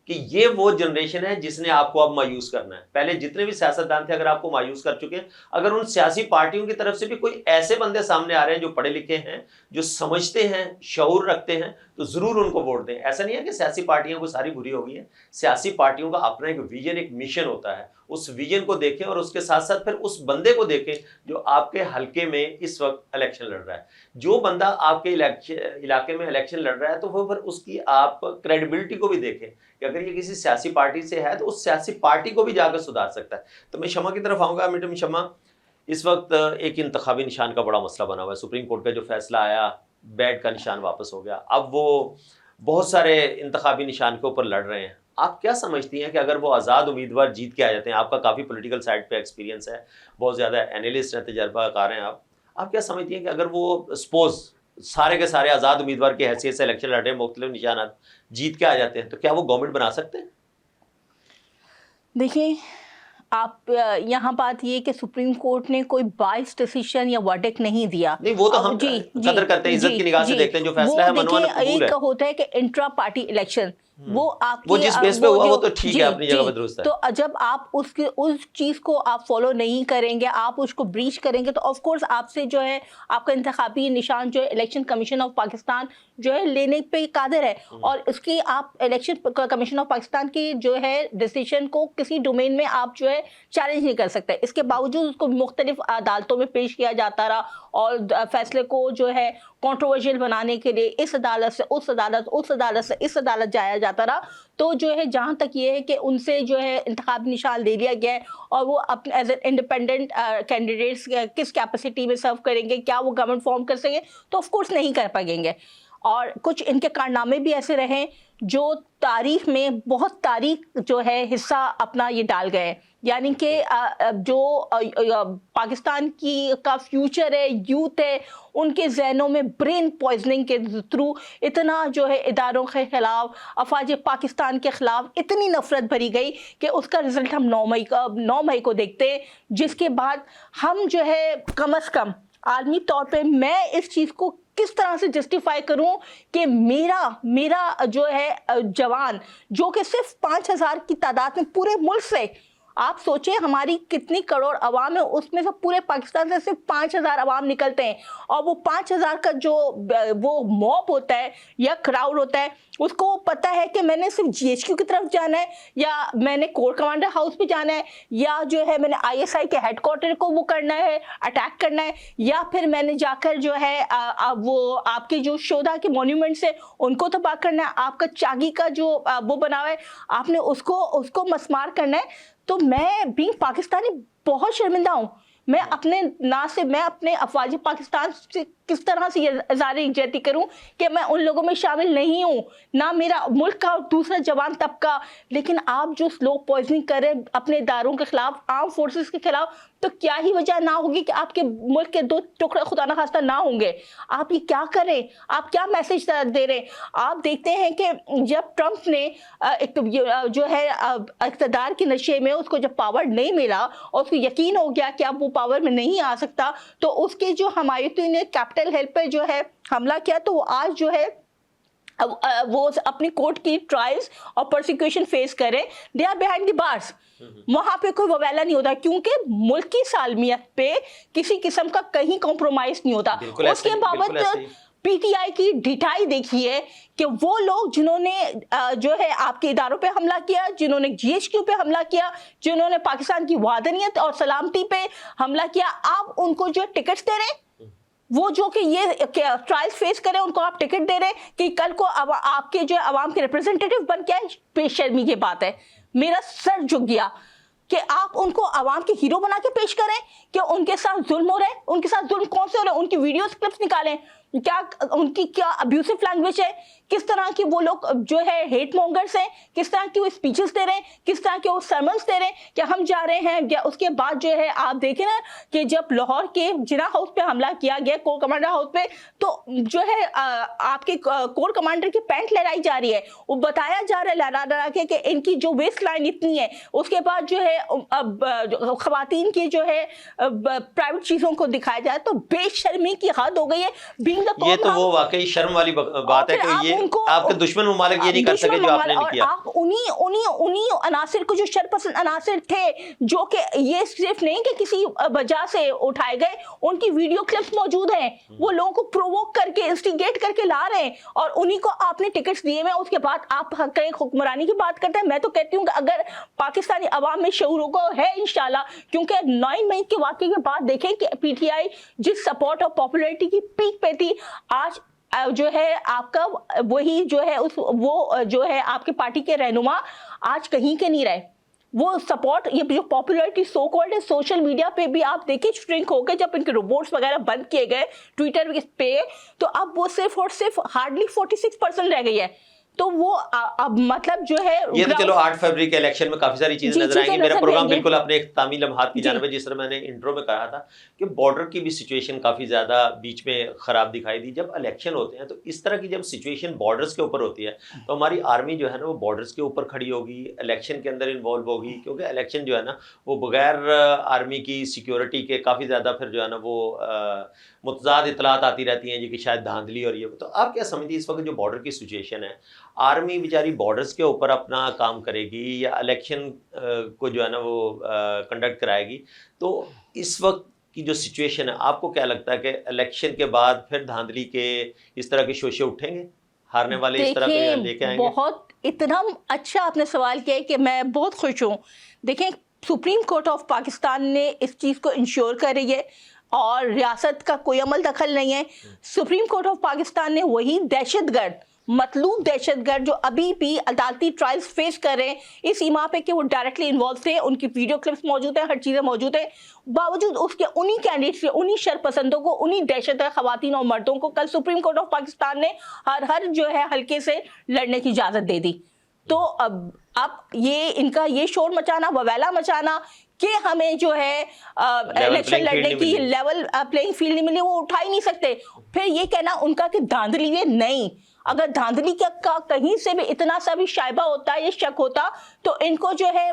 کہ یہ وہ جنریشن ہے جس نے آپ کو اب مایوس کرنا ہے. پہلے جتنے بھی سیاستدان تھے اگر آپ کو مایوس کر چکے ہیں, اگر ان سیاسی پارٹیوں کی طرف سے بھی کوئی ایسے بندے سامنے آ رہے ہیں جو پڑھے لکھے ہیں, جو سمجھتے ہیں, شعور رکھتے ہیں, تو ضرور ان کو ووٹ دیں. ایسا نہیں ہے کہ سیاسی پارٹیاں کو ساری بری ہو گئی ہیں. سیاسی پارٹیوں کا اپنا ایک ویژن, ایک مشن ہوتا ہے. اس ویژن کو دیکھیں اور اس کے ساتھ ساتھ پھر اس بندے کو دیکھیں جو آپ کے حلقے میں اس وقت الیکشن لڑ رہا ہے. جو بندہ آپ کے علاقے میں الیکشن لڑ رہا ہے, تو وہ پھر اس کی آپ کریڈیبلٹی کو بھی دیکھیں کہ اگر یہ کسی سیاسی پارٹی سے ہے تو اس سیاسی پارٹی کو بھی جا کر سدھار سکتا ہے. تو میں شمع کی طرف آؤں گا. میڈم شمع, اس وقت ایک انتخابی نشان کا بڑا مسئلہ بنا ہوا ہے. سپریم کورٹ کا جو فیصلہ آیا, بیٹ کا نشان واپس ہو گیا. اب وہ بہت سارے انتخابی نشان کے اوپر لڑ رہے ہیں. آپ کیا سمجھتی ہیں کہ اگر وہ آزاد امیدوار جیت کے آ جاتے ہیں, آپ کا کافی پولیٹیکل سائڈ پہ ایکسپیرینس ہے, بہت زیادہ اینالسٹ ہیں, تجربہ کار ہیں آپ کیا سمجھتی ہیں کہ اگر وہ سپوز سارے کے سارے آزاد امیدوار کی حیثیت سے الیکشن لڑ رہے ہیں, مختلف نشانات جیت کے آ جاتے ہیں, تو کیا وہ گورنمنٹ بنا سکتے ہیں؟ دیکھیں, آپ یہاں بات یہ کہ سپریم کورٹ نے کوئی بائس ڈیسیشن یا ورڈکٹ نہیں دیا. نہیں, وہ تو ہم قدر کرتے ہیں, عزت کی نگاہ سے دیکھتے ہیں, جو فیصلہ ہے منوانا قبول ہے. ایک ہوتا ہے کہ انٹرا پارٹی الیکشن, وہ آپ وہ جس بیس پہ ہوا وہ تو ٹھیک ہے, اپنی جگہ پہ درست ہے. تو جب آپ اس چیز کو آپ فالو نہیں کریں گے, آپ اس کو بریچ کریں گے, تو آف کورس آپ سے جو ہے آپ کا انتخابی نشان جو ہے الیکشن کمیشن آف پاکستان جو ہے لینے پہ قادر ہے, اور اس کی آپ الیکشن کمیشن آف پاکستان کی جو ہے ڈیسیشن کو کسی ڈومین میں آپ جو ہے چیلنج نہیں کر سکتے. اس کے باوجود اس کو مختلف عدالتوں میں پیش کیا جاتا رہا, اور فیصلے کو جو ہے کنٹروورشل بنانے کے لیے اس عدالت سے اس عدالت, اس عدالت سے اس عدالت جایا جاتا رہا. تو جو ہے جہاں تک یہ ہے کہ ان سے جو ہے انتخابی نشان لے لیا گیا ہے, اور وہ اپنے ایز اے انڈیپینڈنٹ کینڈیڈیٹس کس کیپیسٹی میں سرو کریں گے, کیا وہ گورنمنٹ فارم کر سکیں, تو آف کورس نہیں کر پائیں گے. اور کچھ ان کے کارنامے بھی ایسے رہے جو تاریخ میں بہت تاریخ جو ہے حصہ اپنا یہ ڈال گئے. یعنی کہ جو پاکستان کا فیوچر ہے، یوتھ ہے، ان کے ذہنوں میں برین پوائزننگ کے تھرو اتنا جو ہے اداروں کے خلاف، افواج پاکستان کے خلاف اتنی نفرت بھری گئی کہ اس کا رزلٹ ہم 9 مئی کو دیکھتے ہیں، جس کے بعد ہم جو ہے کم از کم عالمی طور پہ میں اس چیز کو کس طرح سے جسٹیفائی کروں کہ میرا جو ہے جوان جو کہ صرف 5,000 کی تعداد میں پورے ملک سے، آپ سوچیں ہماری کتنی کروڑ عوام ہے، اس میں سے پورے پاکستان سے صرف 5,000 عوام نکلتے ہیں، اور وہ 5,000 کا جو وہ موب ہوتا ہے یا کراؤڈ ہوتا ہے، اس کو پتہ ہے کہ میں نے صرف GHQ کی طرف جانا ہے، یا میں نے کور کمانڈر ہاؤس پہ جانا ہے، یا جو ہے میں نے ISI کے ہیڈ کوارٹر کو وہ کرنا ہے، اٹیک کرنا ہے، یا پھر میں نے جا کر جو ہے وہ آپ کے جو شہداء کے مونیومنٹس ہیں ان کو تباہ کرنا ہے، آپ کا چاگی کا جو وہ بنا ہوا ہے آپ نے اس کو مسمار کرنا ہے۔ تو میں بینگ پاکستانی بہت شرمندہ ہوں، میں اپنے افواج پاکستان سے کس طرح سے یہ اظہار یکجہتی کروں کہ میں ان لوگوں میں شامل نہیں ہوں، نہ میرا ملک کا دوسرا جوان طبقہ، لیکن آپ جو سلو پوائزننگ کر رہے ہیں اپنے اداروں کے خلاف، آرم فورسز کے خلاف، تو کیا ہی وجہ نہ ہوگی کہ آپ کے ملک کے 2 ٹکڑے خدا نخواستہ نہ ہوں گے؟ آپ یہ کیا کریں؟ آپ کیا میسج دے رہے ہیں؟ آپ دیکھتے ہیں کہ جب ٹرمپ نے جو ہے اقتدار کے نشے میں اس کو جب پاور نہیں ملا اور اس کو یقین ہو گیا کہ اب وہ پاور میں نہیں آ سکتا، تو اس کے جو حمایتیوں نے کیپٹل ہل پہ جو ہے حملہ کیا، تو وہ آج جو ہے وہ اپنی کورٹ کی ٹرائلز اور پرسیکیوشن فیس کریں، they are behind the bars. وہاں پہ کوئی وویلا نہیں ہوتا، کیونکہ ملک کی سالمیت پہ کسی قسم کا کہیں کمپرومائز نہیں ہوتا۔ اس کے باوجود PTI کی ڈھٹائی دیکھیے کہ وہ لوگ جنہوں نے جو ہے آپ کے اداروں پہ حملہ کیا، جنہوں نے GHQ پہ حملہ کیا، جنہوں نے پاکستان کی وحدانیت اور سلامتی پہ حملہ کیا، آپ ان کو جو ٹکٹس دے رہے ہیں، وہ جو کہ یہ ٹرائل فیس کریں ان کو آپ ٹکٹ دے رہے ہیں کہ کل کو آپ کے جو عوام کے ریپرزنٹیٹیو بن کے آئے۔ بے شرمی کی بات ہے، میرا سر جھک گیا کہ آپ ان کو عوام کے ہیرو بنا کے پیش کریں کہ ان کے ساتھ ظلم ہو رہا ہے۔ ان کے ساتھ ظلم کون سے ہو رہے ہیں؟ ان کی ویڈیوز کلپس نکالیں، کیا ان کی کیا ابیوسو لینگویج ہے، کس طرح کی وہ لوگ جو ہے ہیٹ مونگرز ہیں، کس طرح کی وہ اسپیچز دے رہے ہیں، کس طرح کے وہ سرمنز دے رہے ہیں کہ ہم جا رہے ہیں۔ اس کے بعد جو ہے آپ دیکھیں نا کہ جب لاہور کے جناح ہاؤس پہ حملہ کیا گیا، کور کمانڈر ہاؤس پہ، تو جو ہے آپ کے کور کمانڈر کی پینٹ لہرائی جا رہی ہے، وہ بتایا جا رہا ہے لہرا لہرا کے کہ ان کی جو ویسٹ لائن اتنی ہے۔ اس کے بعد جو ہے خواتین کی جو ہے پرائیویٹ چیزوں کو دکھایا جائے، تو بے شرمی کی حد ہو گئی ہے۔ یہ تو وہ واقعی شرم والی بات ہے کہ یہ آپ کے دشمن ممالک یہ نہیں کر سکے جو آپ نے نہیں کیا۔ آپ انہی عناصر کو، جو شر پسند عناصر تھے، جو کہ یہ صرف نہیں کہ کسی وجہ سے اٹھائے گئے، ان کی ویڈیو کلپس موجود ہیں، وہ لوگوں کو پرووک کر کے، انسٹیگیٹ کر کے لا رہے ہیں، اور انہی کو آپ نے ٹکٹس دیے ہوئے۔ اس کے بعد آپ حکمرانی کی بات کرتے ہیں۔ میں تو کہتی ہوں کہ اگر پاکستانی عوام میں شعور ہوگا، ہے انشاءاللہ، کیونکہ 9 مئی کے واقعے کے بعد دیکھیں کہ PTI جس سپورٹ اور پاپولیرٹی کی پیک پہ تھی، آج جو ہے آپ کا وہی جو ہے وہ جو ہے آپ کے پارٹی کے رہنما آج کہیں کے نہیں رہے۔ وہ سپورٹ، یہ جو پاپولیرٹی سو کالڈ ہے، سوشل میڈیا پہ بھی آپ دیکھیں شرنک ہو گئے جب ان کے روبوٹس وغیرہ بند کیے گئے ٹویٹر پہ، تو اب وہ صرف اور صرف ہارڈلی 46% رہ گئی ہے۔ تو وہ اب مطلب جو ہے یہ تو چلو 8 فروری کے الیکشن میں کافی ساری چیزیں نظر آئیں گی۔ میرا پروگرام بالکل اپنے اختتامی لمحات کی جانب ہے، جس طرح میں نے انٹرو میں کہا تھا کہ بارڈر کی بھی سچویشن کافی زیادہ بیچ میں خراب دکھائی دی۔ جب الیکشن ہوتے ہیں تو اس طرح کی جب سچویشن بارڈرز کے اوپر ہوتی ہے تو ہماری آرمی جو ہے نا وہ بارڈرز کے اوپر کھڑی ہوگی، الیکشن کے اندر انوالو ہوگی، کیونکہ الیکشن جو ہے نا وہ بغیر آرمی کی سیکیورٹی کے کافی زیادہ پھر جو ہے نا وہ متضاد اطلاعات آتی رہتی ہیں جی کہ شاید دھاندلی اور یہ۔ تو آپ کیا سمجھتی ہیں اس وقت جو بارڈر کی سچویشن ہے، آرمی بیچاری بارڈرز کے اوپر اپنا کام کرے گی یا الیکشن کو جو ہے نا وہ کنڈکٹ کرائے گی؟ تو اس وقت کی جو سچویشن ہے، آپ کو کیا لگتا ہے کہ الیکشن کے بعد پھر دھاندلی کے اس طرح کے شوشے اٹھیں گے، ہارنے والے اس طرح کے لے کے آئیں گے؟ بہت اتنا اچھا آپ نے سوال کیا کہ میں بہت خوش ہوں۔ دیکھیں، سپریم کورٹ آف پاکستان نے اس چیز کو انشور کر رہی ہے اور ریاست کا کوئی عمل دخل نہیں ہے۔ سپریم کورٹ آف پاکستان نے وہی دہشت گرد، مطلوب دہشت گرد جو ابھی بھی عدالتی ٹرائلز فیس کر رہے ہیں اس ایما پہ کہ وہ ڈائریکٹلی انوالو تھے، ان کی ویڈیو کلپس موجود ہیں، ہر چیزیں موجود ہیں، باوجود اس کے انہی کینڈیڈیٹس، انہی شر پسندوں کو، انہی دہشت گرد خواتین اور مردوں کو کل سپریم کورٹ آف پاکستان نے ہر جو ہے حلقے سے لڑنے کی اجازت دے دی۔ تو اب اب یہ ان کا یہ شور مچانا، وویلا مچانا کہ ہمیں جو ہے الیکشن لڑنے کی لیول پلینگ فیلڈ نہیں ملی، وہ اٹھا ہی نہیں سکتے. پھر یہ کہنا ان کا کہ دھاندلی ہے، نہیں، اگر دھاندلی کا کہیں سے بھی اتنا سا بھی شائبہ ہوتا یا شک ہوتا تو ان کو جو ہے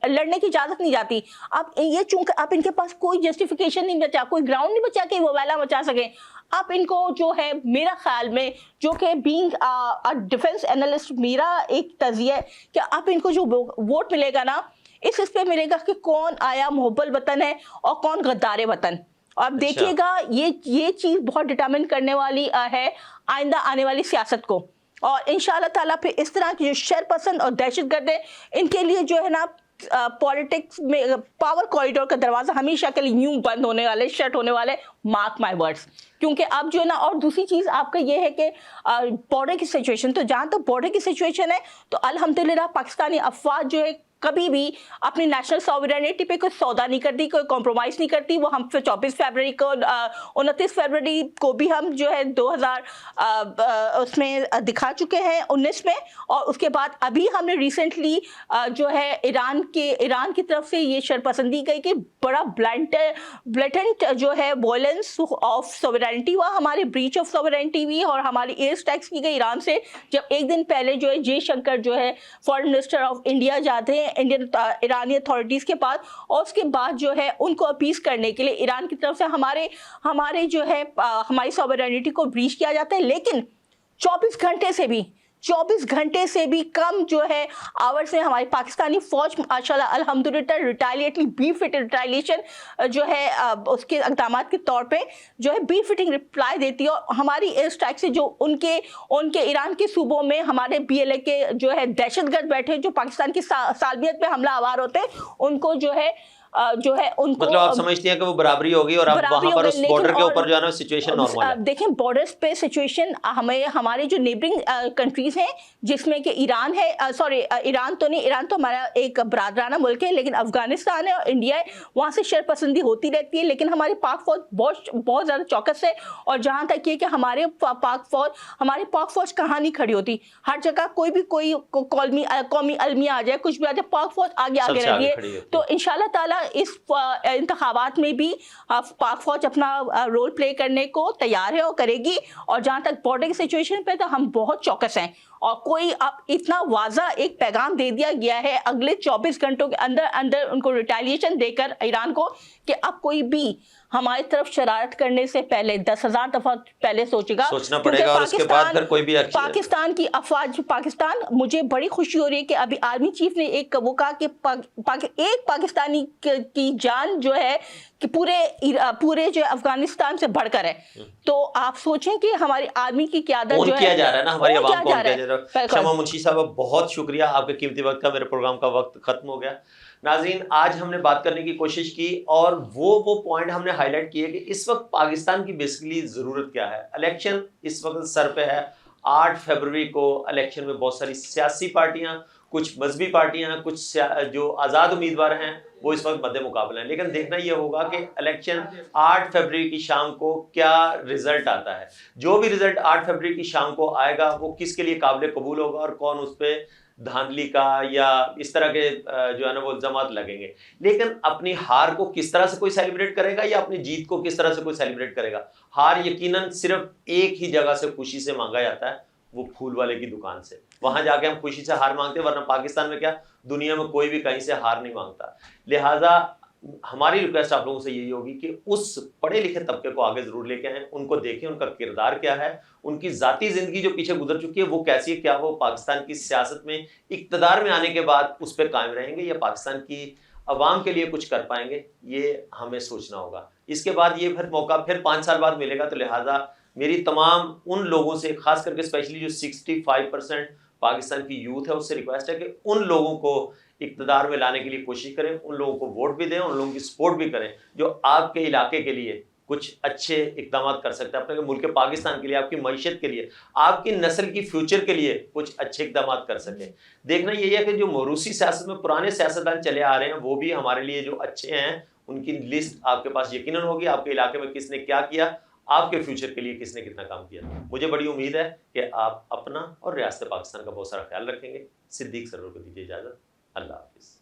لڑنے کی اجازت نہیں جاتی. اب یہ چونکہ اب ان کے پاس کوئی جسٹیفیکیشن نہیں بچا، کوئی گراؤنڈ نہیں بچا کہ وہ ویلا مچا سکیں. اب ان کو جو ہے میرا خیال میں، جو کہ بینگ ڈیفنس اینالسٹ میرا ایک تجزیہ ہے کہ اب ان کو جو ووٹ ملے گا نا، اس پہ ملے گا کہ کون آیا محب الوطن ہے اور کون غدار وطن. اور اب دیکھیے گا یہ چیز بہت ڈٹرمن کرنے والی ہے آئندہ آنے والی سیاست کو. اور انشاءاللہ تعالیٰ پھر اس طرح کی جو شر پسند اور دہشت گرد ہیں، ان کے لیے جو ہے نا پالیٹکس میں پاور کوریڈور کا دروازہ ہمیشہ کے لیے یوں بند ہونے والے، شٹ ہونے والے، مارک مائی ورڈز. کیونکہ اب جو ہے نا، اور دوسری چیز آپ کا یہ ہے کہ بارڈر کی سچویشن، تو جہاں تک بارڈر کی سچویشن ہے تو الحمدللہ پاکستانی افواج جو ہے کبھی بھی اپنی نیشنل ساورینٹی پہ کوئی سودا نہیں کرتی، کوئی کمپرومائز نہیں کرتی. وہ ہم 24 فیبروری کو 29 فیبروری کو بھی ہم جو ہے 2000 اس میں دکھا چکے ہیں 19 میں. اور اس کے بعد ابھی ہم نے ریسنٹلی جو ہے ایران کی طرف سے یہ شرپسندی گئی کہ بڑا بلیٹنٹ جو ہے وائلنس آف سوورینٹی ہوا، ہمارے بریچ آف سوورینٹی ہوئی اور ہماری ایئر اسٹرائکس کی گئی ایران سے. جب ایک دن پہلے جو ہے جے شنکر جو ہے فارن منسٹر آف انڈیا جاتے ہیں انڈین ایرانی اتھارٹیز کے پاس، اور اس کے بعد جو ہے ان کو اپیز کرنے کے لیے ایران کی طرف سے ہمارے جو ہے ہماری سوورینٹی کو بریچ کیا جاتا ہے. لیکن 24 گھنٹے سے بھی کم جو ہے آورز میں ہماری پاکستانی فوج ماشاءاللہ الحمدللہ ریٹائلیٹلی بی فٹ ریٹائلیشن جو ہے اس کے اقدامات کے طور پہ جو ہے بی فٹنگ رپلائی دیتی ہے. اور ہماری ایئر اسٹرائک سے جو ان کے ایران کے صوبوں میں ہمارے بی ایل اے کے جو ہے دہشت گرد بیٹھے جو پاکستان کی سالمیت پہ حملہ آور ہوتے ہیں، ان کو جو ہے ان کو مطلب آپ سمجھتی ہیں کہ وہ برابری ہوگی اور اب وہاں پر اس بارڈر کے اوپر جو ہے نا سچویشن نارمل ہے. دیکھیں بارڈرز پہ سچویشن ہمارے جو نیبرنگ کنٹریز ہیں جس میں کہ ایران ہے، سوری ایران تو نہیں، ایران تو ہمارا ایک برادرانہ ملک ہے، لیکن افغانستان ہے اور انڈیا ہے، وہاں سے شر پسندی ہوتی رہتی ہے. لیکن ہماری پاک فوج بہت زیادہ چوکس ہے. اور جہاں تک یہ کہ ہماری پاک فوج کہاں نہیں کھڑی ہوتی، ہر جگہ کوئی قومی المیہ آ جائے، کچھ بھی آ جائے، پاک فوج آگے رہتی ہے. تو انشاءاللہ تعالیٰ اس انتخابات میں بھی پاک فوج اپنا رول پلے کرنے کو تیار ہے اور کرے گی. اور جہاں تک بارڈر کی سچویشن پہ تو ہم بہت چوکس ہیں. اور کوئی اب اتنا واضح ایک پیغام دے دیا گیا ہے اگلے 24 گھنٹوں کے اندر ان کو ریٹیلیشن دے کر ایران کو کہ اب کوئی بھی ہماری طرف شرارت کرنے سے پہلے 10,000 دفعہ پہلے سوچنا پڑے گا. اور اس کے بعد پھر کوئی بھی پاکستان کی افواج مجھے بڑی خوشی ہو رہی ہے کہ ابھی آرمی چیف نے وہ کہا کہ ایک پاکستانی کی جان جو ہے کہ پورے جو افغانستان سے بڑھ کر ہے. تو آپ سوچیں کہ ہماری آرمی کی قیادت جو کیا جا رہا ہے نا، ہماری عوام کو شمع منشی صاحبہ بہت شکریہ، آپ کے قیمتی وقت کا، میرے پروگرام کا وقت ختم ہو گیا. ناظرین آج ہم نے بات کرنے کی کوشش کی اور وہ پوائنٹ ہم نے ہائی لائٹ کیے کہ اس وقت پاکستان کی بیسیکلی ضرورت کیا ہے. الیکشن اس وقت سر پہ ہے. 8 فروری کو الیکشن میں بہت ساری سیاسی پارٹیاں، کچھ مذہبی پارٹیاں، کچھ جو آزاد امیدوار ہیں وہ اس وقت مد مقابلہ ہیں. لیکن دیکھنا یہ ہوگا کہ الیکشن 8 فروری کی شام کو کیا رزلٹ آتا ہے. جو بھی رزلٹ 8 فروری کی شام کو آئے گا وہ کس کے لیے قابل قبول ہوگا اور کون اس پہ دھاندلی کا یا اس طرح کے جو ہے نا وہ الزامات لگیں گے. لیکن اپنی ہار کو کس طرح سے کوئی سیلیبریٹ کرے گا یا اپنی جیت کو کس طرح سے کوئی سیلیبریٹ کرے گا. ہار یقیناً صرف ایک ہی جگہ سے خوشی سے مانگا جاتا ہے، وہ پھول والے کی دکان سے. وہاں جا کے ہم خوشی سے ہار مانگتے ہیں، ورنہ پاکستان میں کیا دنیا میں کوئی بھی کہیں سے ہار نہیں مانگتا. لہٰذا ہماری ریکویسٹ آپ لوگوں سے یہی ہوگی کہ اس پڑھے لکھے طبقے کو آگے ضرور لے کے آئیں، ان کو دیکھیں ان کا کردار کیا ہے، ان کی ذاتی زندگی جو پیچھے گزر چکی ہے وہ کیسی ہے، کیا وہ پاکستان کی سیاست میں اقتدار میں آنے کے بعد اس پہ قائم رہیں گے یا پاکستان کی عوام کے لیے کچھ کر پائیں گے. یہ ہمیں سوچنا ہوگا. اس کے بعد یہ پھر موقع 5 سال بعد ملے گا. تو لہٰذا میری تمام ان لوگوں سے، خاص کر کے اسپیشلی جو 65% پاکستان کی یوتھ ہے، اس سے ریکویسٹ ہے کہ ان لوگوں کو اقتدار میں لانے کے لیے کوشش کریں، ان لوگوں کو ووٹ بھی دیں، ان لوگوں کی سپورٹ بھی کریں جو آپ کے علاقے کے لیے کچھ اچھے اقدامات کر سکتے ہیں، اپنے ملک پاکستان کے لیے، آپ کی معیشت کے لیے، آپ کی نسل کی فیوچر کے لیے کچھ اچھے اقدامات کر سکیں. دیکھنا یہی ہے کہ جو موروثی سیاست میں پرانے سیاستدان چلے آ رہے ہیں وہ بھی ہمارے لیے جو اچھے ہیں ان کی لسٹ آپ کے پاس یقیناً ہوگی. آپ کے علاقے میں کس نے کیا کیا آپ کے فیوچر کے لیے کس نے کتنا کام کیا. مجھے بڑی امید ہے کہ آپ اپنا اور ریاست پاکستان کا بہت سارا خیال رکھیں گے. صدیق سرور کو دیجیے اجازت. اللہ حافظ.